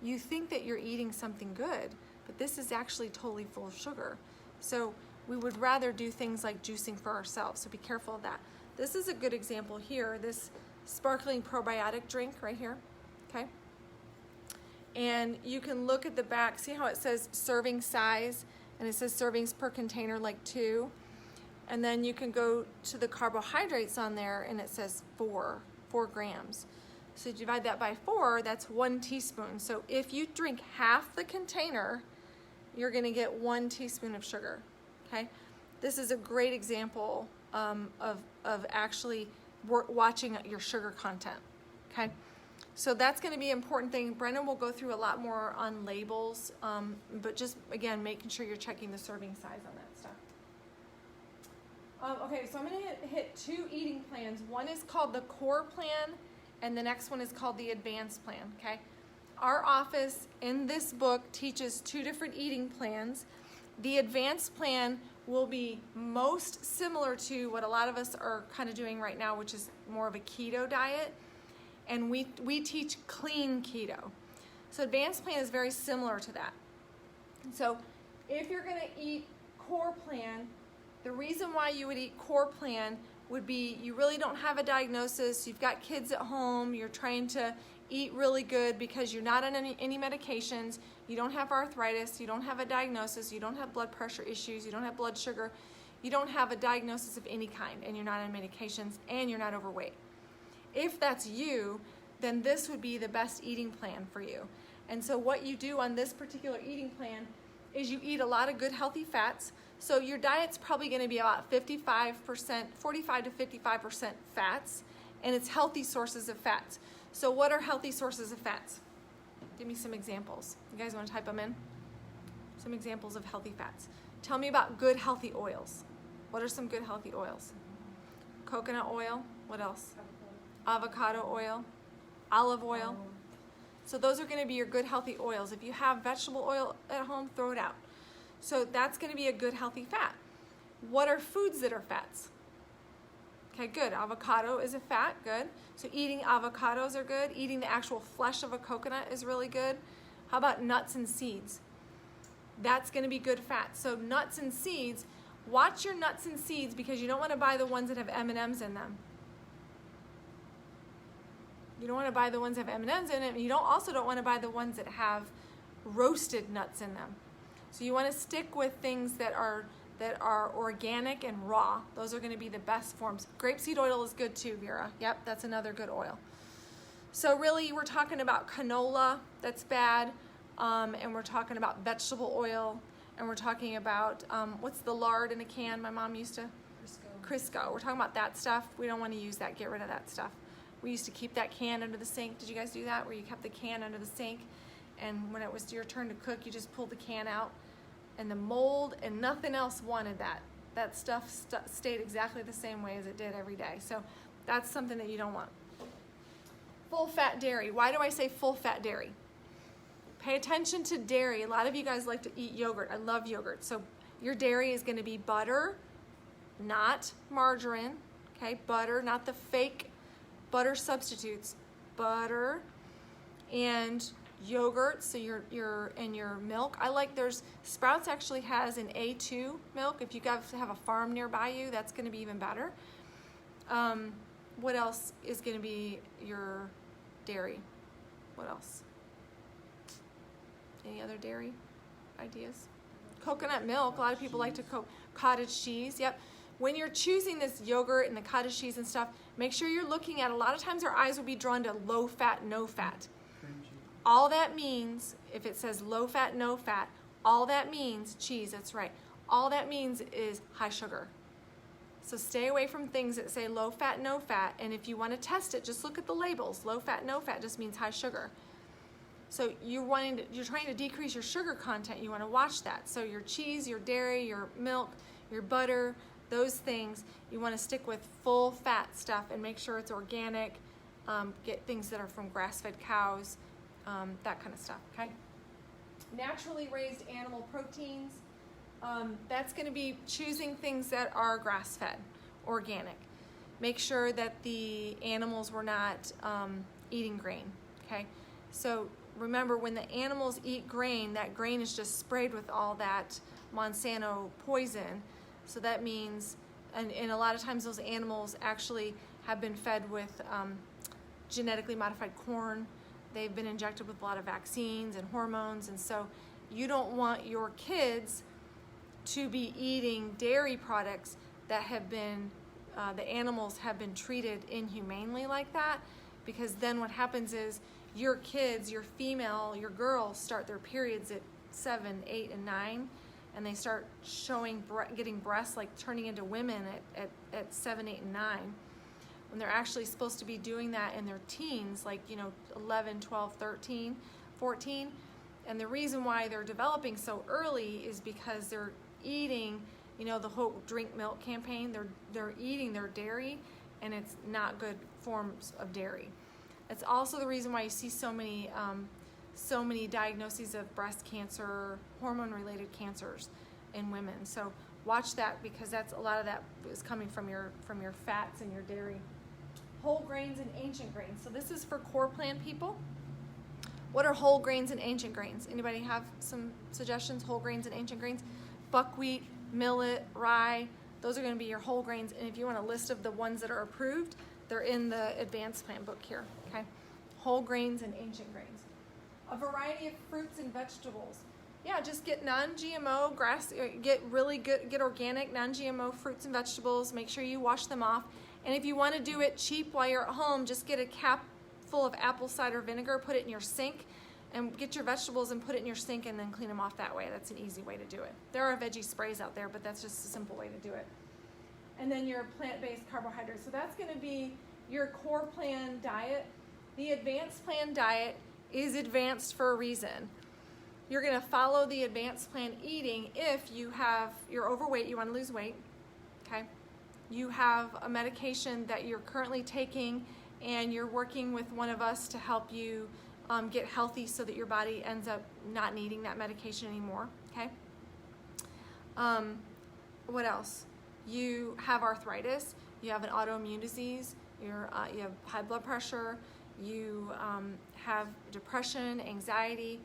You think that you're eating something good, but this is actually totally full of sugar. So we would rather do things like juicing for ourselves, so be careful of that. This is a good example here, this sparkling probiotic drink right here, okay? And you can look at the back, see how it says serving size, and it says servings per container, like 2. And then you can go to the carbohydrates on there and it says 4 grams. So divide that by 4, that's 1 teaspoon. So if you drink half the container, you're gonna get 1 teaspoon of sugar, okay? This is a great example of actually watching your sugar content, okay? So that's going to be an important thing. Brennan will go through a lot more on labels, but just, again, making sure you're checking the serving size on that stuff. Okay, so I'm going to hit 2 eating plans. One is called the core plan, and the next one is called the advanced plan, okay? Our office in this book teaches 2 different eating plans. The advanced plan will be most similar to what a lot of us are kind of doing right now, which is more of a keto diet. And we teach clean keto. So advanced plan is very similar to that. So if you're gonna eat core plan, the reason why you would eat core plan would be you really don't have a diagnosis, you've got kids at home, you're trying to eat really good because you're not on any medications, you don't have arthritis, you don't have a diagnosis, you don't have blood pressure issues, you don't have blood sugar, you don't have a diagnosis of any kind, and you're not on medications, and you're not overweight. If that's you, then this would be the best eating plan for you. And so what you do on this particular eating plan is you eat a lot of good healthy fats. So your diet's probably going to be about 45%, 45 to 55% fats, and it's healthy sources of fats. So what are healthy sources of fats? Give me some examples. You guys want to type them in? Some examples of healthy fats. Tell me about good healthy oils. What are some good healthy oils? Coconut oil. What else? Avocado oil, olive oil. So those are going to be your good healthy oils. If you have vegetable oil at home, throw it out. So that's going to be a good healthy fat. What are foods that are fats? Okay, good. Avocado is a fat, good. So eating avocados are good. Eating the actual flesh of a coconut is really good. How about nuts and seeds? That's going to be good fat. So nuts and seeds, watch your nuts and seeds because you don't want to buy the ones that have M&Ms in them. You don't want to buy the ones that have M&Ms in it. You also don't want to buy the ones that have roasted nuts in them. So you want to stick with things that are organic and raw. Those are going to be the best forms. Grapeseed oil is good too, Vera. Yep, that's another good oil. So really, we're talking about canola, that's bad, and we're talking about vegetable oil, and we're talking about, what's the lard in a can my mom used to? Crisco. We're talking about that stuff. We don't want to use that. Get rid of that stuff. We used to keep that can under the sink. Did you guys do that, where you kept the can under the sink, and when it was your turn to cook, you just pulled the can out, and the mold and nothing else wanted that. That stuff stayed exactly the same way as it did every day. So that's something that you don't want. Full fat dairy. Why do I say full fat dairy? Pay attention to dairy. A lot of you guys like to eat yogurt. I love yogurt. So your dairy is going to be butter, not margarine. Okay, butter, not the fake butter substitutes. Butter and yogurt. So your milk. I like, there's Sprouts actually has an A2 milk. If you guys have a farm nearby you, that's going to be even better. What else is going to be your dairy? What else? Any other dairy ideas? Coconut milk. A lot of people like to cottage cheese. Yep. When you're choosing this yogurt and the cottage cheese and stuff, make sure you're looking at, a lot of times our eyes will be drawn to low fat, no fat. All that means, if it says low fat, no fat, all that means, cheese, that's right, all that means is high sugar. So stay away from things that say low fat, no fat, and if you want to test it, just look at the labels. Low fat, no fat just means high sugar. So you're trying to decrease your sugar content, you want to watch that. So your cheese, your dairy, your milk, your butter, those things, you want to stick with full fat stuff and make sure it's organic. Get things that are from grass-fed cows, that kind of stuff, okay? Naturally raised animal proteins. That's going to be choosing things that are grass-fed, organic. Make sure that the animals were not eating grain, okay? So remember, when the animals eat grain, that grain is just sprayed with all that Monsanto poison. So that means, and a lot of times those animals actually have been fed with genetically modified corn. They've been injected with a lot of vaccines and hormones, and so you don't want your kids to be eating dairy products that have been, the animals have been treated inhumanely like that, because then what happens is your kids, your female, your girls start their periods at 7, 8, and 9, and they start getting breasts, like turning into women at 7, 8, and 9, when they're actually supposed to be doing that in their teens, like 11, 12, 13, 14. And the reason why they're developing so early is because they're eating, the whole drink milk campaign, they're eating their dairy, and it's not good forms of dairy. It's also the reason why you see so many diagnoses of breast cancer, hormone-related cancers in women. So watch that, because a lot of that is coming from your fats and your dairy. Whole grains and ancient grains. So this is for core plan people. What are whole grains and ancient grains? Anybody have some suggestions? Whole grains and ancient grains? Buckwheat, millet, rye. Those are going to be your whole grains. And if you want a list of the ones that are approved, they're in the advanced plan book here. Okay, whole grains and ancient grains. A variety of fruits and vegetables. Yeah, just get non-GMO get organic non-GMO fruits and vegetables. Make sure you wash them off. And if you want to do it cheap while you're at home, just get a cap full of apple cider vinegar, put it in your sink, and get your vegetables and put it in your sink, and then clean them off that way. That's an easy way to do it. There are veggie sprays out there, but that's just a simple way to do it. And then your plant-based carbohydrates. So that's going to be your core plan diet. The advanced plan diet is advanced for a reason. You're going to follow the advanced plan eating if you're overweight, you want to lose weight, okay? You have a medication that you're currently taking, and you're working with one of us to help you get healthy so that your body ends up not needing that medication anymore, okay? What else? You have arthritis, you have an autoimmune disease, you have high blood pressure, you have depression, anxiety,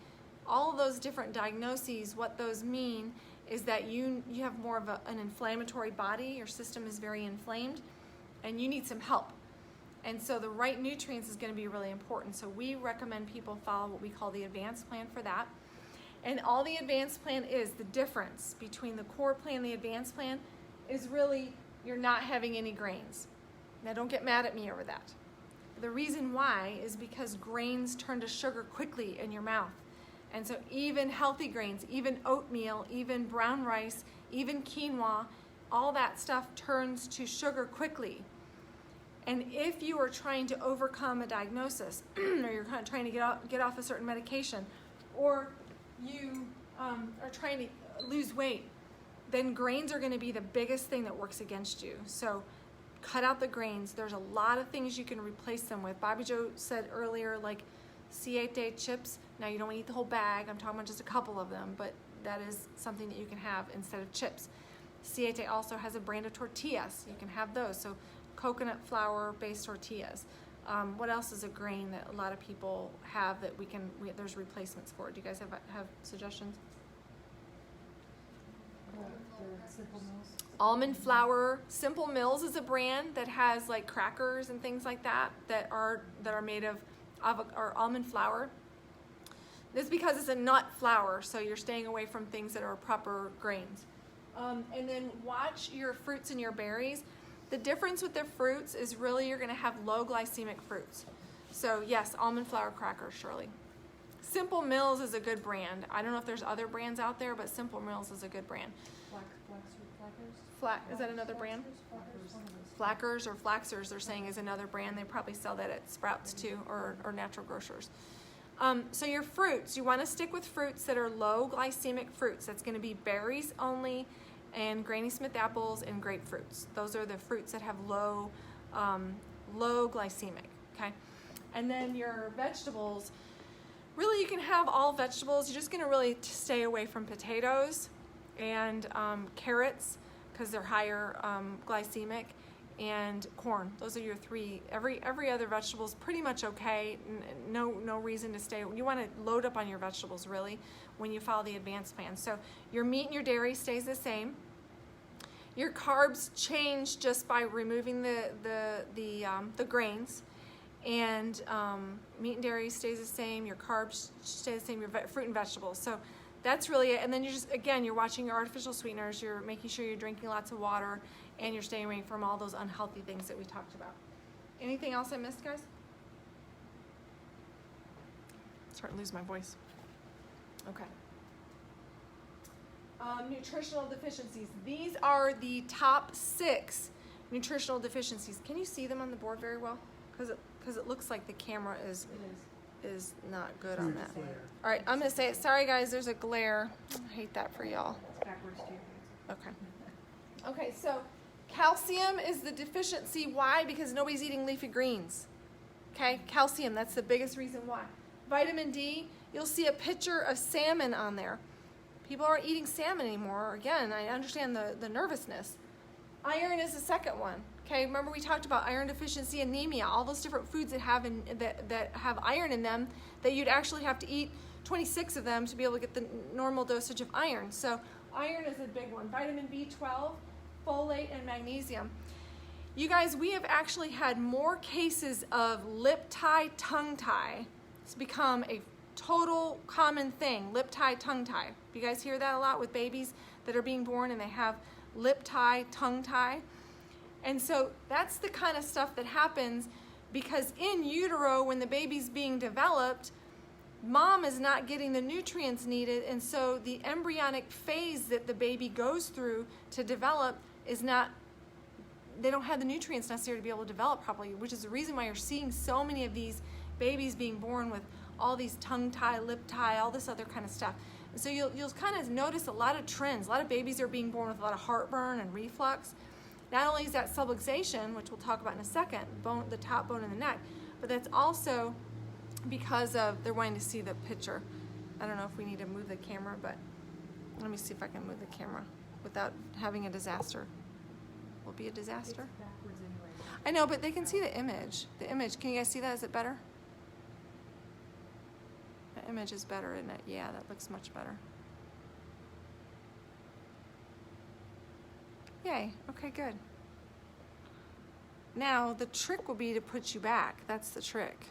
all of those different diagnoses. What those mean is that you have more of an inflammatory body, your system is very inflamed, and you need some help. And so the right nutrients is going to be really important. So we recommend people follow what we call the advanced plan for that. And all the advanced plan is, the difference between the core plan and the advanced plan is really you're not having any grains. Now don't get mad at me over that. The reason why is because grains turn to sugar quickly in your mouth. And so even healthy grains, even oatmeal, even brown rice, even quinoa, all that stuff turns to sugar quickly. And if you are trying to overcome a diagnosis, or you're kind of trying to get off a certain medication, or you are trying to lose weight, then grains are going to be the biggest thing that works against you. So cut out the grains. There's a lot of things you can replace them with. Bobby Joe said earlier, like C8 chips. Now you don't eat the whole bag. I'm talking about just a couple of them, but that is something that you can have instead of chips. C8 also has a brand of tortillas. You can have those. So coconut flour based tortillas. What else is a grain that a lot of people have that there's replacements for? Do you guys have suggestions? Simple Mills. Almond flour. Simple Mills is a brand that has like crackers and things like that are made of almond flour. This is because it's a nut flour, so you're staying away from things that are proper grains. And then watch your fruits and your berries. The difference with the fruits is really you're going to have low glycemic fruits. So yes, almond flour crackers, Shirley. Simple Mills is a good brand. I don't know if there's other brands out there, but Simple Mills is a good brand. Is that another brand? Flackers or Flaxers, they're saying, is another brand. They probably sell that at Sprouts too, or natural grocers. So your fruits, you want to stick with fruits that are low glycemic fruits. That's going to be berries only, and Granny Smith apples and grapefruits. Those are the fruits that have low glycemic. Okay, and then your vegetables. Really, you can have all vegetables. You're just going to really stay away from potatoes and carrots because they're higher glycemic, and corn. Those are your three. Every other vegetable is pretty much okay. No reason to stay. You want to load up on your vegetables really when you follow the advanced plan. So your meat and your dairy stays the same. Your carbs change just by removing the grains, and meat and dairy stays the same. Your carbs stay the same. Your fruit and vegetables. So that's really it. And then you're watching your artificial sweeteners. You're making sure you're drinking lots of water, and you're staying away from all those unhealthy things that we talked about. Anything else I missed, guys? I'm starting to lose my voice. Okay. Nutritional deficiencies. These are the top 6 nutritional deficiencies. Can you see them on the board very well? Because it looks like the camera is not good on that. All right, I'm going to say it. Sorry, guys, there's a glare. I hate that for y'all. It's backwards too. Okay. Okay, so calcium is the deficiency. Why? Because nobody's eating leafy greens. Okay, calcium, that's the biggest reason why. Vitamin D, you'll see a picture of salmon on there. People aren't eating salmon anymore. Again, I understand the nervousness. Iron is the second one. Okay, remember we talked about iron deficiency, anemia, all those different foods that have iron in them that you'd actually have to eat 26 of them to be able to get the normal dosage of iron. So iron is a big one. Vitamin B12, folate, and magnesium. You guys, we have actually had more cases of lip tie, tongue tie. It's become a total common thing, lip tie, tongue tie. You guys hear that a lot with babies that are being born and they have lip tie, tongue tie. And so that's the kind of stuff that happens because in utero, when the baby's being developed, mom is not getting the nutrients needed, and so the embryonic phase that the baby goes through to develop they don't have the nutrients necessary to be able to develop properly, which is the reason why you're seeing so many of these babies being born with all these tongue tie, lip tie, all this other kind of stuff. And so you'll kind of notice a lot of trends. A lot of babies are being born with a lot of heartburn and reflux. Not only is that subluxation, which we'll talk about in a second, the top bone in the neck, but that's also because of they're wanting to see the picture. I don't know if we need to move the camera, but let me see if I can move the camera without having a disaster. Will it be a disaster? It's backwards anyway. I know, but they can see the image. The image, can you guys see that? Is it better? The image is better, isn't it? Yeah, that looks much better. Yay, okay, good. Now, the trick will be to put you back. That's the trick.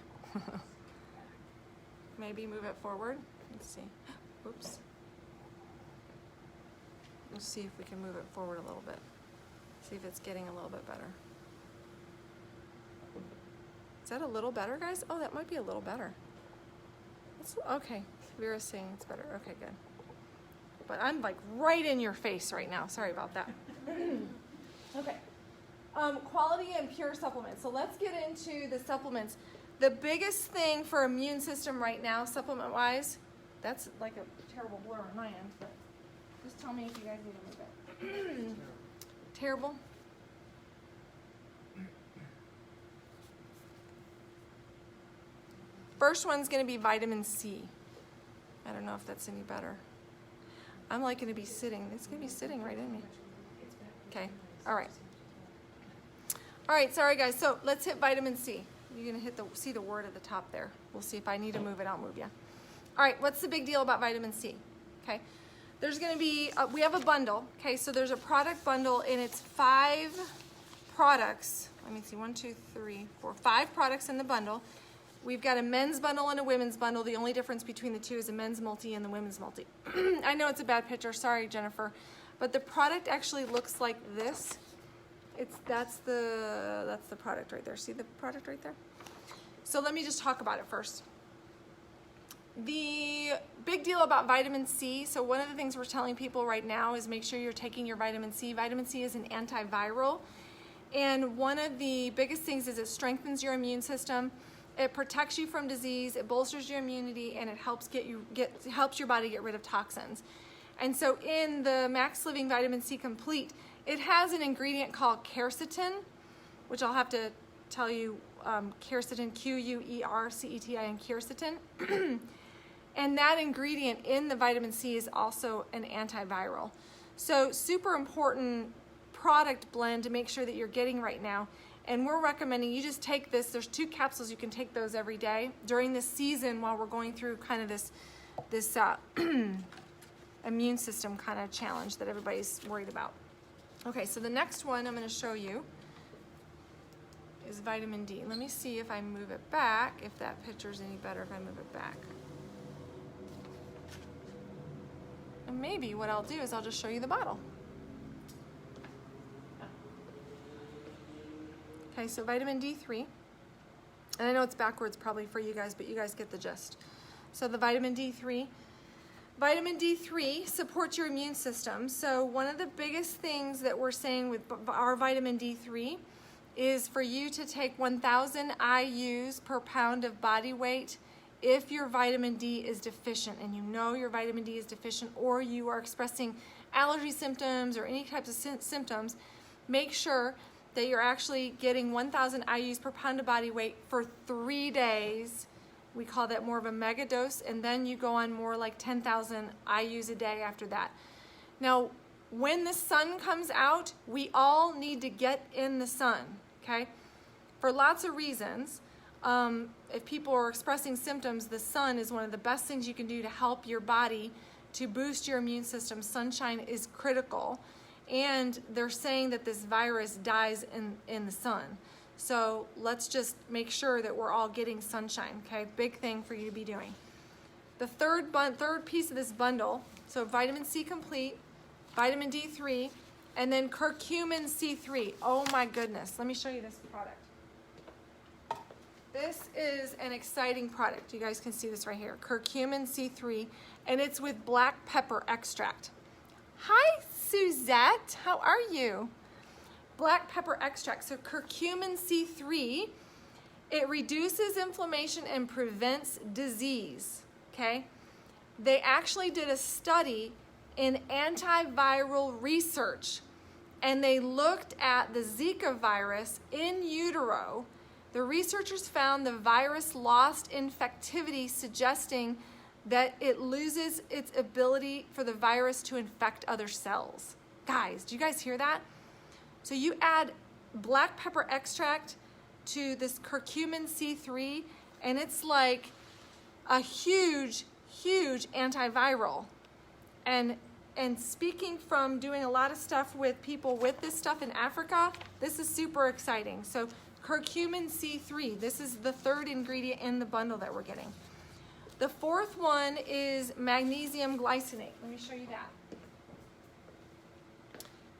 Maybe move it forward. Let's see. Oops. We'll see if we can move it forward a little bit. See if it's getting a little bit better. Is that a little better, guys? Oh, that might be a little better. Okay, Vera's saying it's better. Okay, good. But I'm like right in your face right now. Sorry about that. Okay. Quality and pure supplements. So let's get into the supplements. The biggest thing for immune system right now, supplement-wise, that's like a terrible blur on my end, but just tell me if you guys need to move it. Terrible? First one's going to be vitamin C. I don't know if that's any better. I'm like going to be sitting. It's going to be sitting right in me. Okay. All right. All right. Sorry, guys. So let's hit vitamin C. You're going to see the word at the top there. We'll see if I need to move it. I'll move you. All right. What's the big deal about vitamin C? Okay. There's going to be, we have a bundle. Okay. So there's a product bundle and it's 5 products. Let me see. 1, 2, 3, 4, 5 products in the bundle. We've got a men's bundle and a women's bundle. The only difference between the two is a men's multi and the women's multi. I know it's a bad picture. Sorry, Jennifer. But the product actually looks like this. That's the product right there. See the product right there? So let me just talk about it first. The big deal about vitamin C, so one of the things we're telling people right now is make sure you're taking your vitamin C. Vitamin C is an antiviral. And one of the biggest things is it strengthens your immune system. It protects you from disease, it bolsters your immunity, and it helps helps your body get rid of toxins. And so in the Max Living Vitamin C Complete, it has an ingredient called quercetin, which I'll have to tell you, quercetin, Quercetin, quercetin. And that ingredient in the vitamin C is also an antiviral. So super important product blend to make sure that you're getting right now. And we're recommending you just take this. There's 2 capsules. You can take those every day during this season while we're going through kind of this immune system kind of challenge that everybody's worried about. Okay, so the next one I'm going to show you is vitamin D. Let me see if I move it back, if that picture's any better if I move it back. And maybe what I'll do is I'll just show you the bottle. Okay, so vitamin D3, and I know it's backwards probably for you guys, but you guys get the gist. So the vitamin D3 supports your immune system. So one of the biggest things that we're saying with our vitamin D3 is for you to take 1,000 IUs per pound of body weight if your vitamin D is deficient, and you know your vitamin D is deficient, or you are expressing allergy symptoms or any types of symptoms. Make sure that you're actually getting 1,000 IUs per pound of body weight for 3 days. We call that more of a mega dose, and then you go on more like 10,000 IUs a day after that. Now, when the sun comes out, we all need to get in the sun, okay? For lots of reasons. If people are expressing symptoms, the sun is one of the best things you can do to help your body to boost your immune system. Sunshine is critical. And they're saying that this virus dies in the sun. So let's just make sure that we're all getting sunshine, okay? Big thing for you to be doing. The third piece of this bundle, so vitamin C Complete, vitamin D3, and then curcumin C3. Oh my goodness, let me show you this product. This is an exciting product. You guys can see this right here, curcumin C3, and it's with black pepper extract. Hi, Suzette, how are you? Black pepper extract, so curcumin C3, it reduces inflammation and prevents disease, okay? They actually did a study in antiviral research, and they looked at the Zika virus in utero. The researchers found the virus lost infectivity, suggesting that it loses its ability for the virus to infect other cells. Guys, do you guys hear that? So you add black pepper extract to this curcumin C3, and it's like a huge, huge antiviral. And speaking from doing a lot of stuff with people with this stuff in Africa, this is super exciting. So curcumin C3, this is the third ingredient in the bundle that we're getting. The fourth one is magnesium glycinate. Let me show you that.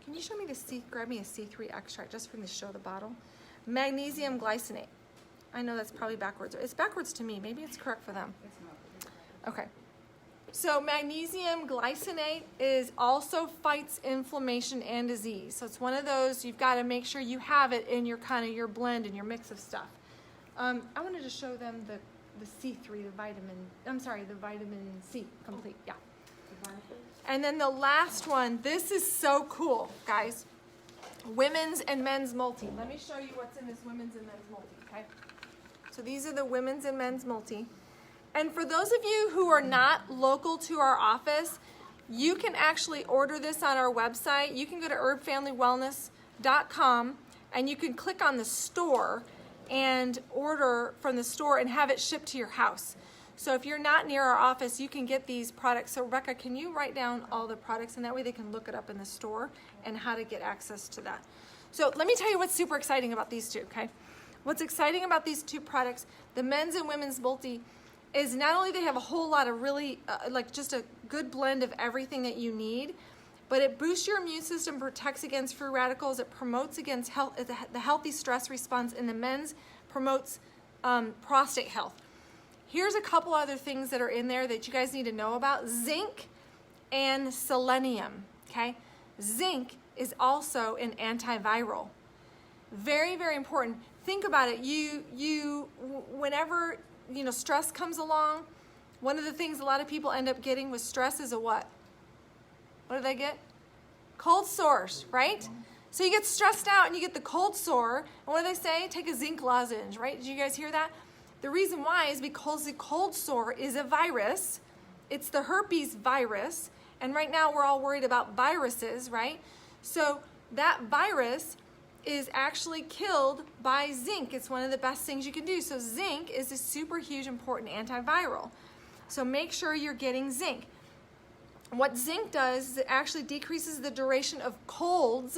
Can you show me grab me a C3 extract just from the show the bottle? Magnesium glycinate. I know that's probably backwards. It's backwards to me. Maybe it's correct for them. It's not. Okay. So magnesium glycinate also fights inflammation and disease. So it's one of those, you've got to make sure you have it in your your blend and your mix of stuff. I wanted to show them the C3, the vitamin C complete, yeah. And then the last one, this is so cool, guys. Women's and men's multi. Let me show you what's in this women's and men's multi, okay? So these are the women's and men's multi. And for those of you who are not local to our office, you can actually order this on our website. You can go to herbfamilywellness.com and you can click on the store and order from the store and have it shipped to your house. So if you're not near our office, you can get these products. So Rebecca, can you write down all the products, and that way they can look it up in the store and how to get access to that. So let me tell you what's super exciting about these two, okay? What's exciting about these two products, the men's and women's multi, is not only they have a whole lot of really, just a good blend of everything that you need, but it boosts your immune system, protects against free radicals, it promotes against the healthy stress response, and the men's promotes prostate health. Here's a couple other things that are in there that you guys need to know about. Zinc and selenium, okay? Zinc is also an antiviral. Very, very important. Think about it. Whenever stress comes along, one of the things a lot of people end up getting with stress is a what? What do they get? Cold sores, right? So you get stressed out and you get the cold sore, and what do they say? Take a zinc lozenge, right? Did you guys hear that? The reason why is because the cold sore is a virus. It's the herpes virus, and right now we're all worried about viruses, right? So that virus is actually killed by zinc. It's one of the best things you can do. So zinc is a super huge important antiviral. So make sure you're getting zinc. What zinc does is it actually decreases the duration of colds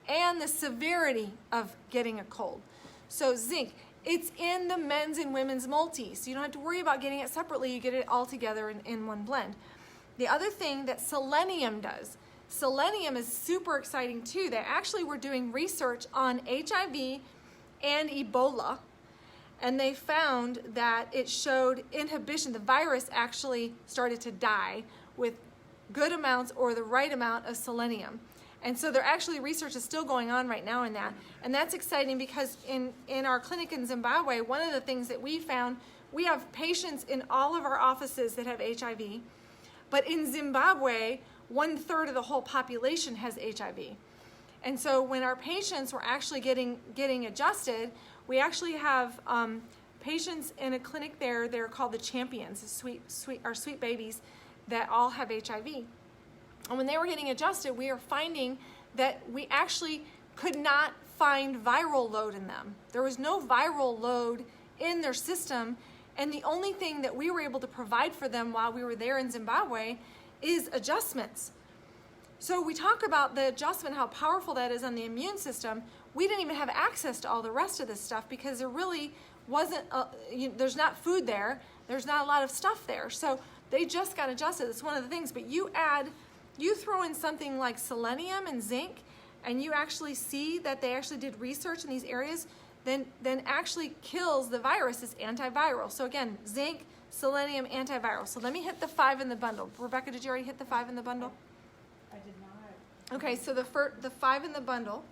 and the severity of getting a cold. So zinc, it's in the men's and women's multi, so you don't have to worry about getting it separately. You get it all together in one blend. The other thing that selenium does, selenium is super exciting too. They actually were doing research on HIV and Ebola, and they found that it showed inhibition. The virus actually started to die with good amounts or the right amount of selenium. And so research is still going on right now in that. And that's exciting because in our clinic in Zimbabwe, one of the things that we found, we have patients in all of our offices that have HIV. But in Zimbabwe, 1/3 of the whole population has HIV. And so when our patients were actually getting adjusted, we actually have patients in a clinic there. They're called the champions, our sweet babies that all have HIV. And when they were getting adjusted, we are finding that we actually could not find viral load in them. There was no viral load in their system, and the only thing that we were able to provide for them while we were there in Zimbabwe is adjustments. So we talk about the adjustment, how powerful that is on the immune system. We didn't even have access to all the rest of this stuff because there really wasn't, there's not food there, there's not a lot of stuff there. So they just got adjusted. It's one of the things, but you throw in something like selenium and zinc, and you actually see that they actually did research in these areas, then actually kills the virus. It's antiviral. So again, zinc, selenium, antiviral. So let me hit the 5 in the bundle. Rebecca, did you already hit the 5 in the bundle? I did not. Okay, so the 5 in the bundle,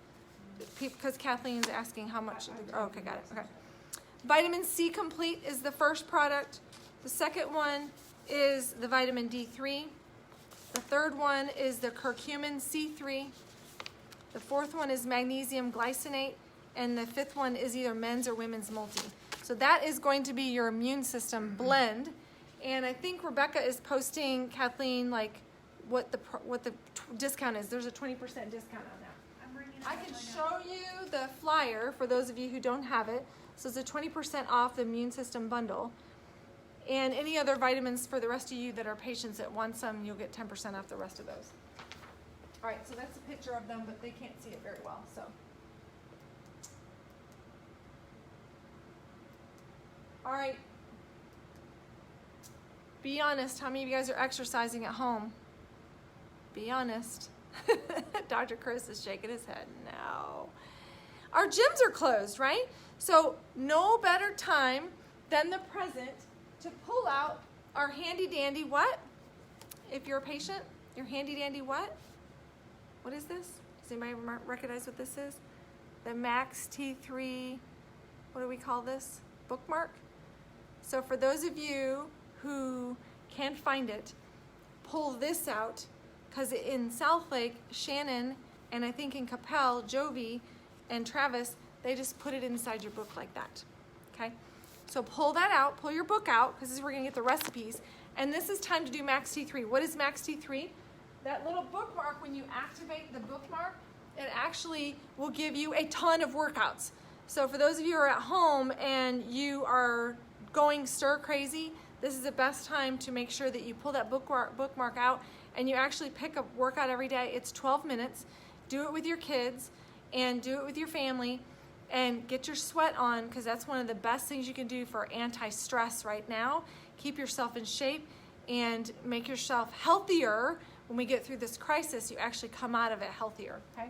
because Kathleen's asking how much. Oh, okay, got it. Okay. Vitamin C Complete is the first product. The second one is the vitamin D3. The third one is the curcumin C3. The fourth one is magnesium glycinate. And the fifth one is either men's or women's multi. So that is going to be your immune system blend. And I think Rebecca is posting, Kathleen, like what the discount is. There's a 20% discount on that. I can show you the flyer for those of you who don't have it. So it's a 20% off the immune system bundle. And any other vitamins for the rest of you that are patients that want some, you'll get 10% off the rest of those. All right, so that's a picture of them, but they can't see it very well. So, all right. Be honest, how many of you guys are exercising at home? Be honest. Dr. Chris is shaking his head. No. Our gyms are closed, right? So no better time than the present to pull out our handy dandy what? If you're a patient, your handy dandy what? What is this? Does anybody recognize what this is? The Max T3, what do we call this? Bookmark? So for those of you who can't find it, pull this out, because in Southlake, Shannon, and I think in Coppell, Jovi, and Travis, they just put it inside your book like that, okay? So pull that out, pull your book out, because this is where we're gonna get the recipes, and this is time to do Max T3. What is Max T3? That little bookmark, when you activate the bookmark, it actually will give you a ton of workouts. So for those of you who are at home and you are going stir crazy, this is the best time to make sure that you pull that bookmark out and you actually pick a workout every day. It's 12 minutes. Do it with your kids and do it with your family and get your sweat on, because that's one of the best things you can do for anti-stress right now. Keep yourself in shape and make yourself healthier. When we get through this crisis, you actually come out of it healthier, okay?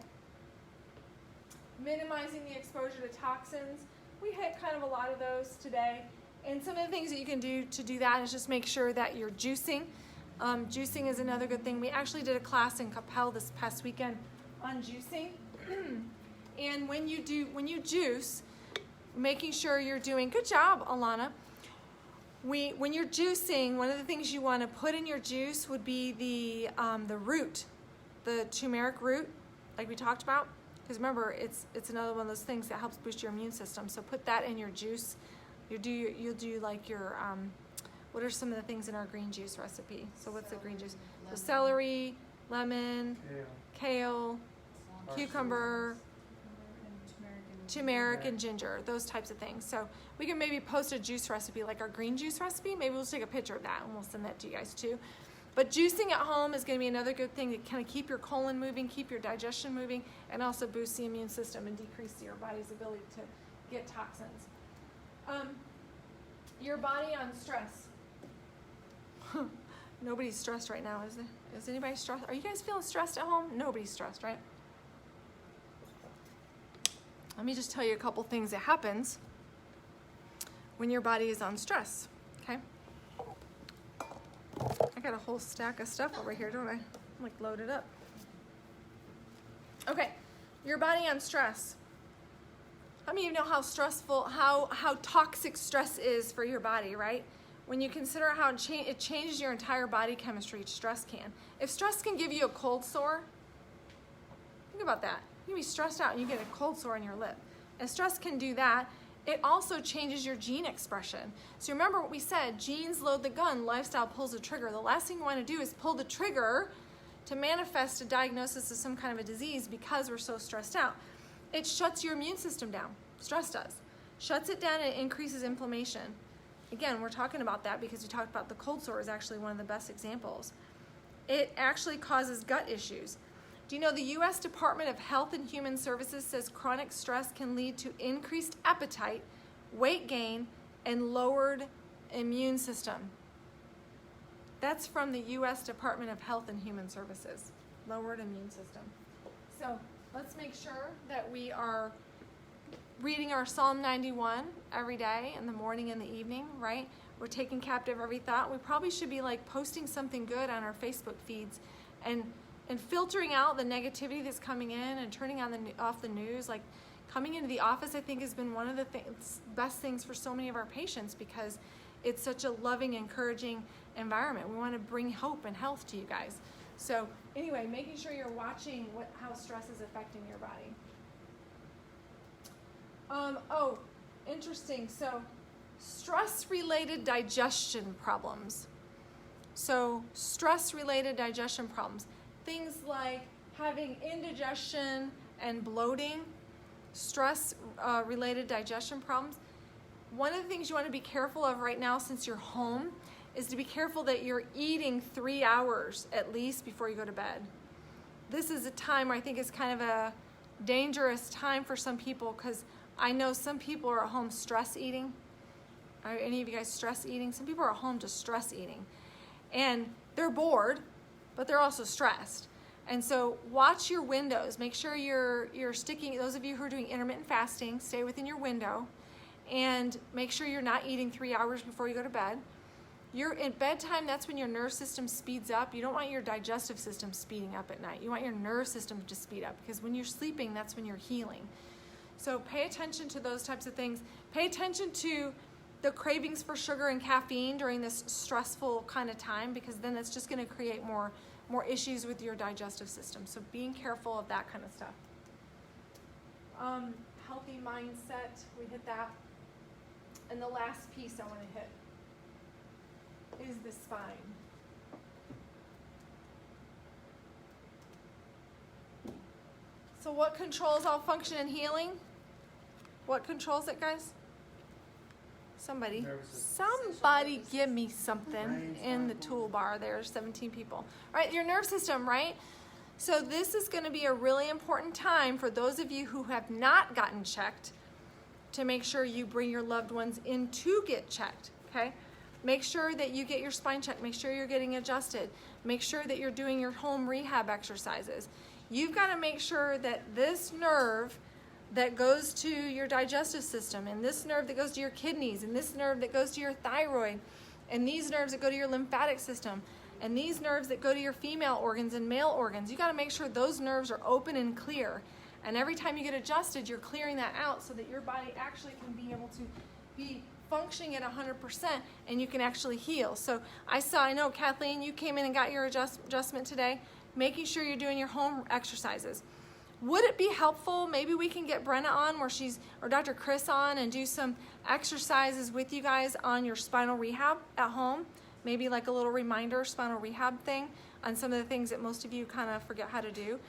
Minimizing the exposure to toxins. We hit kind of a lot of those today. And some of the things that you can do to do that is just make sure that you're juicing. Juicing is another good thing. We actually did a class in Coppell this past weekend on juicing. And when you juice, making sure you're doing, good job, Alana. When you're juicing, one of the things you want to put in your juice would be the root, the turmeric root, like we talked about. Because remember, it's another one of those things that helps boost your immune system. So put that in your juice. You'll do like your, what are some of the things in our green juice recipe? So what's the green juice? So celery, lemon, kale, cucumber, turmeric and ginger, those types of things. So we can maybe post a juice recipe, like our green juice recipe. Maybe we'll take a picture of that and we'll send that to you guys too. But juicing at home is going to be another good thing to kind of keep your colon moving, keep your digestion moving, and also boost the immune system and decrease your body's ability to get toxins. Your body on stress. Nobody's stressed right now, is there? Is anybody stressed? Are you guys feeling stressed at home? Nobody's stressed, right? Let me just tell you a couple things that happens when your body is on stress, okay? I got a whole stack of stuff over here, don't I? I'm like loaded up. Okay, your body on stress. How many of you know how stressful, how toxic stress is for your body, right? When you consider how it changes your entire body chemistry, stress can. If stress can give you a cold sore, think about that. You can be stressed out and you get a cold sore on your lip. If stress can do that, it also changes your gene expression. So remember what we said, genes load the gun, lifestyle pulls the trigger. The last thing you want to do is pull the trigger to manifest a diagnosis of some kind of a disease because we're so stressed out. It shuts your immune system down. Stress does. Shuts it down and it increases inflammation. Again, we're talking about that because we talked about the cold sore is actually one of the best examples. It actually causes gut issues. Do you know the U.S. Department of Health and Human Services says chronic stress can lead to increased appetite, weight gain, and lowered immune system? That's from the U.S. Department of Health and Human Services, lowered immune system. So let's make sure that we are reading our Psalm 91 every day in the morning and the evening, right? We're taking captive every thought. We probably should be like posting something good on our Facebook feeds and filtering out the negativity that's coming in and turning on off the news. Like coming into the office, I think, has been one of the best things for so many of our patients because it's such a loving, encouraging environment. We want to bring hope and health to you guys. So anyway, making sure you're watching how stress is affecting your body. Oh, interesting. So stress-related digestion problems. So stress-related digestion problems. Things like having indigestion and bloating, stress-related digestion problems. One of the things you want to be careful of right now since you're home is to be careful that you're eating 3 hours at least before you go to bed. This is a time where I think it's kind of a dangerous time for some people because I know some people are at home stress eating. Are any of you guys stress eating? Some people are at home just stress eating. And they're bored, but they're also stressed. And so watch your windows. Make sure you're sticking, those of you who are doing intermittent fasting, stay within your window. And make sure you're not eating 3 hours before you go to bed. You're at bedtime, that's when your nerve system speeds up. You don't want your digestive system speeding up at night. You want your nerve system to speed up, because when you're sleeping, that's when you're healing. So pay attention to those types of things. Pay attention to the cravings for sugar and caffeine during this stressful kind of time, because then it's just going to create more issues with your digestive system. So being careful of that kind of stuff. Healthy mindset, we hit that. And the last piece I want to hit is the spine. So what controls all function and healing? What controls it, guys? Somebody give me something in the toolbar. There's 17 people. All right, your nerve system, right? So this is going to be a really important time for those of you who have not gotten checked to make sure you bring your loved ones in to get checked, okay? Make sure that you get your spine checked. Make sure you're getting adjusted. Make sure that you're doing your home rehab exercises. You've got to make sure that this nerve that goes to your digestive system, and this nerve that goes to your kidneys, and this nerve that goes to your thyroid, and these nerves that go to your lymphatic system, and these nerves that go to your female organs and male organs. You got to make sure those nerves are open and clear. And every time you get adjusted, you're clearing that out so that your body actually can be able to be functioning at 100% and you can actually heal. So I know, Kathleen, you came in and got your adjustment today, making sure you're doing your home exercises. Would it be helpful, maybe we can get Brenna on or Dr. Chris on and do some exercises with you guys on your spinal rehab at home? Maybe like a little reminder spinal rehab thing on some of the things that most of you kind of forget how to do.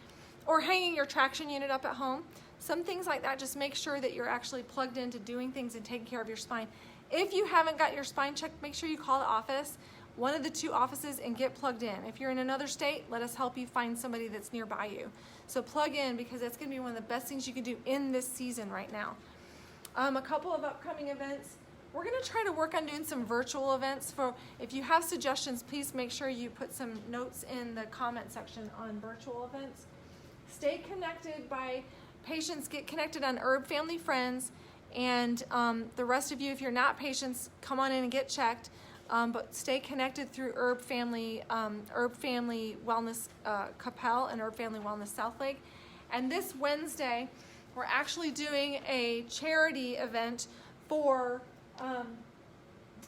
Or hanging your traction unit up at home. Some things like that, just make sure that you're actually plugged into doing things and taking care of your spine. If you haven't got your spine checked, make sure you call the office, one of the 2 offices, and get plugged in. If you're in another state, let us help you find somebody that's nearby you. So plug in, because that's going to be one of the best things you can do in this season right now. A couple of upcoming events. We're going to try to work on doing some virtual events. If you have suggestions, please make sure you put some notes in the comment section on virtual events. Stay connected by patients. Get connected on Herb Family Friends. And the rest of you, if you're not patients, come on in and get checked. But stay connected through Herb Family Wellness Coppell and Herb Family Wellness Southlake. And this Wednesday, we're actually doing a charity event for,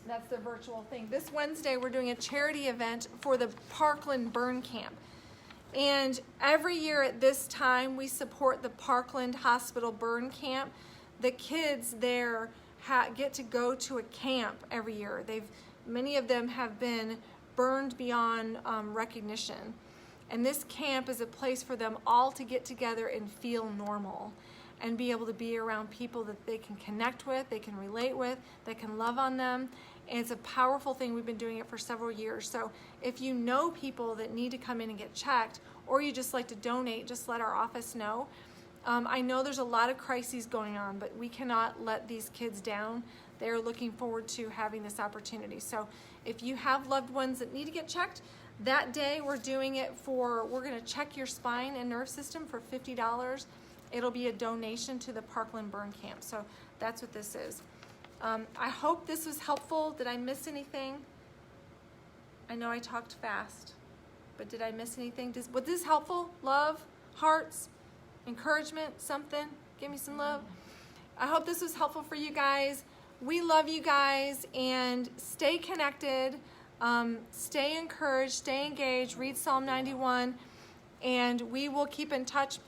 that's the virtual thing. This Wednesday, we're doing a charity event for the Parkland Burn Camp. And every year at this time, we support the Parkland Hospital Burn Camp. The kids there get to go to a camp every year. Many of them have been burned beyond recognition. And this camp is a place for them all to get together and feel normal and be able to be around people that they can connect with, they can relate with, that can love on them. And it's a powerful thing. We've been doing it for several years. So if you know people that need to come in and get checked, or you just like to donate, just let our office know. I know there's a lot of crises going on, but we cannot let these kids down. They're looking forward to having this opportunity. So if you have loved ones that need to get checked, that day we're doing it we're going to check your spine and nerve system for $50. It'll be a donation to the Parkland Burn Camp. So that's what this is. I hope this was helpful. Did I miss anything? I know I talked fast, but did I miss anything? Was this helpful? Love, hearts, encouragement, something? Give me some love. I hope this was helpful for you guys. We love you guys, and stay connected, stay encouraged, stay engaged, read Psalm 91, and we will keep in touch.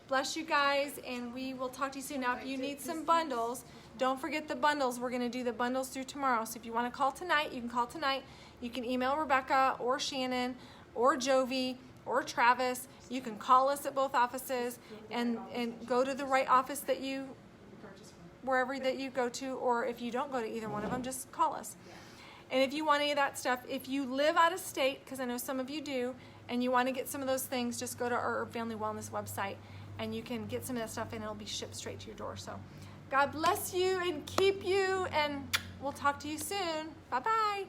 Bless you guys, and we will talk to you soon. Now, if you need some bundles, don't forget the bundles. We're going to do the bundles through tomorrow. So if you want to call tonight, you can call tonight. You can email Rebecca or Shannon or Jovi or Travis. You can call us at both offices and go to the right office that you, wherever that you go to, or if you don't go to either one of them, just call us. And if you want any of that stuff, if you live out of state, because I know some of you do, and you want to get some of those things, just go to our Family Wellness website and you can get some of that stuff and it'll be shipped straight to your door. So God bless you and keep you, and We'll talk to you soon. Bye-bye.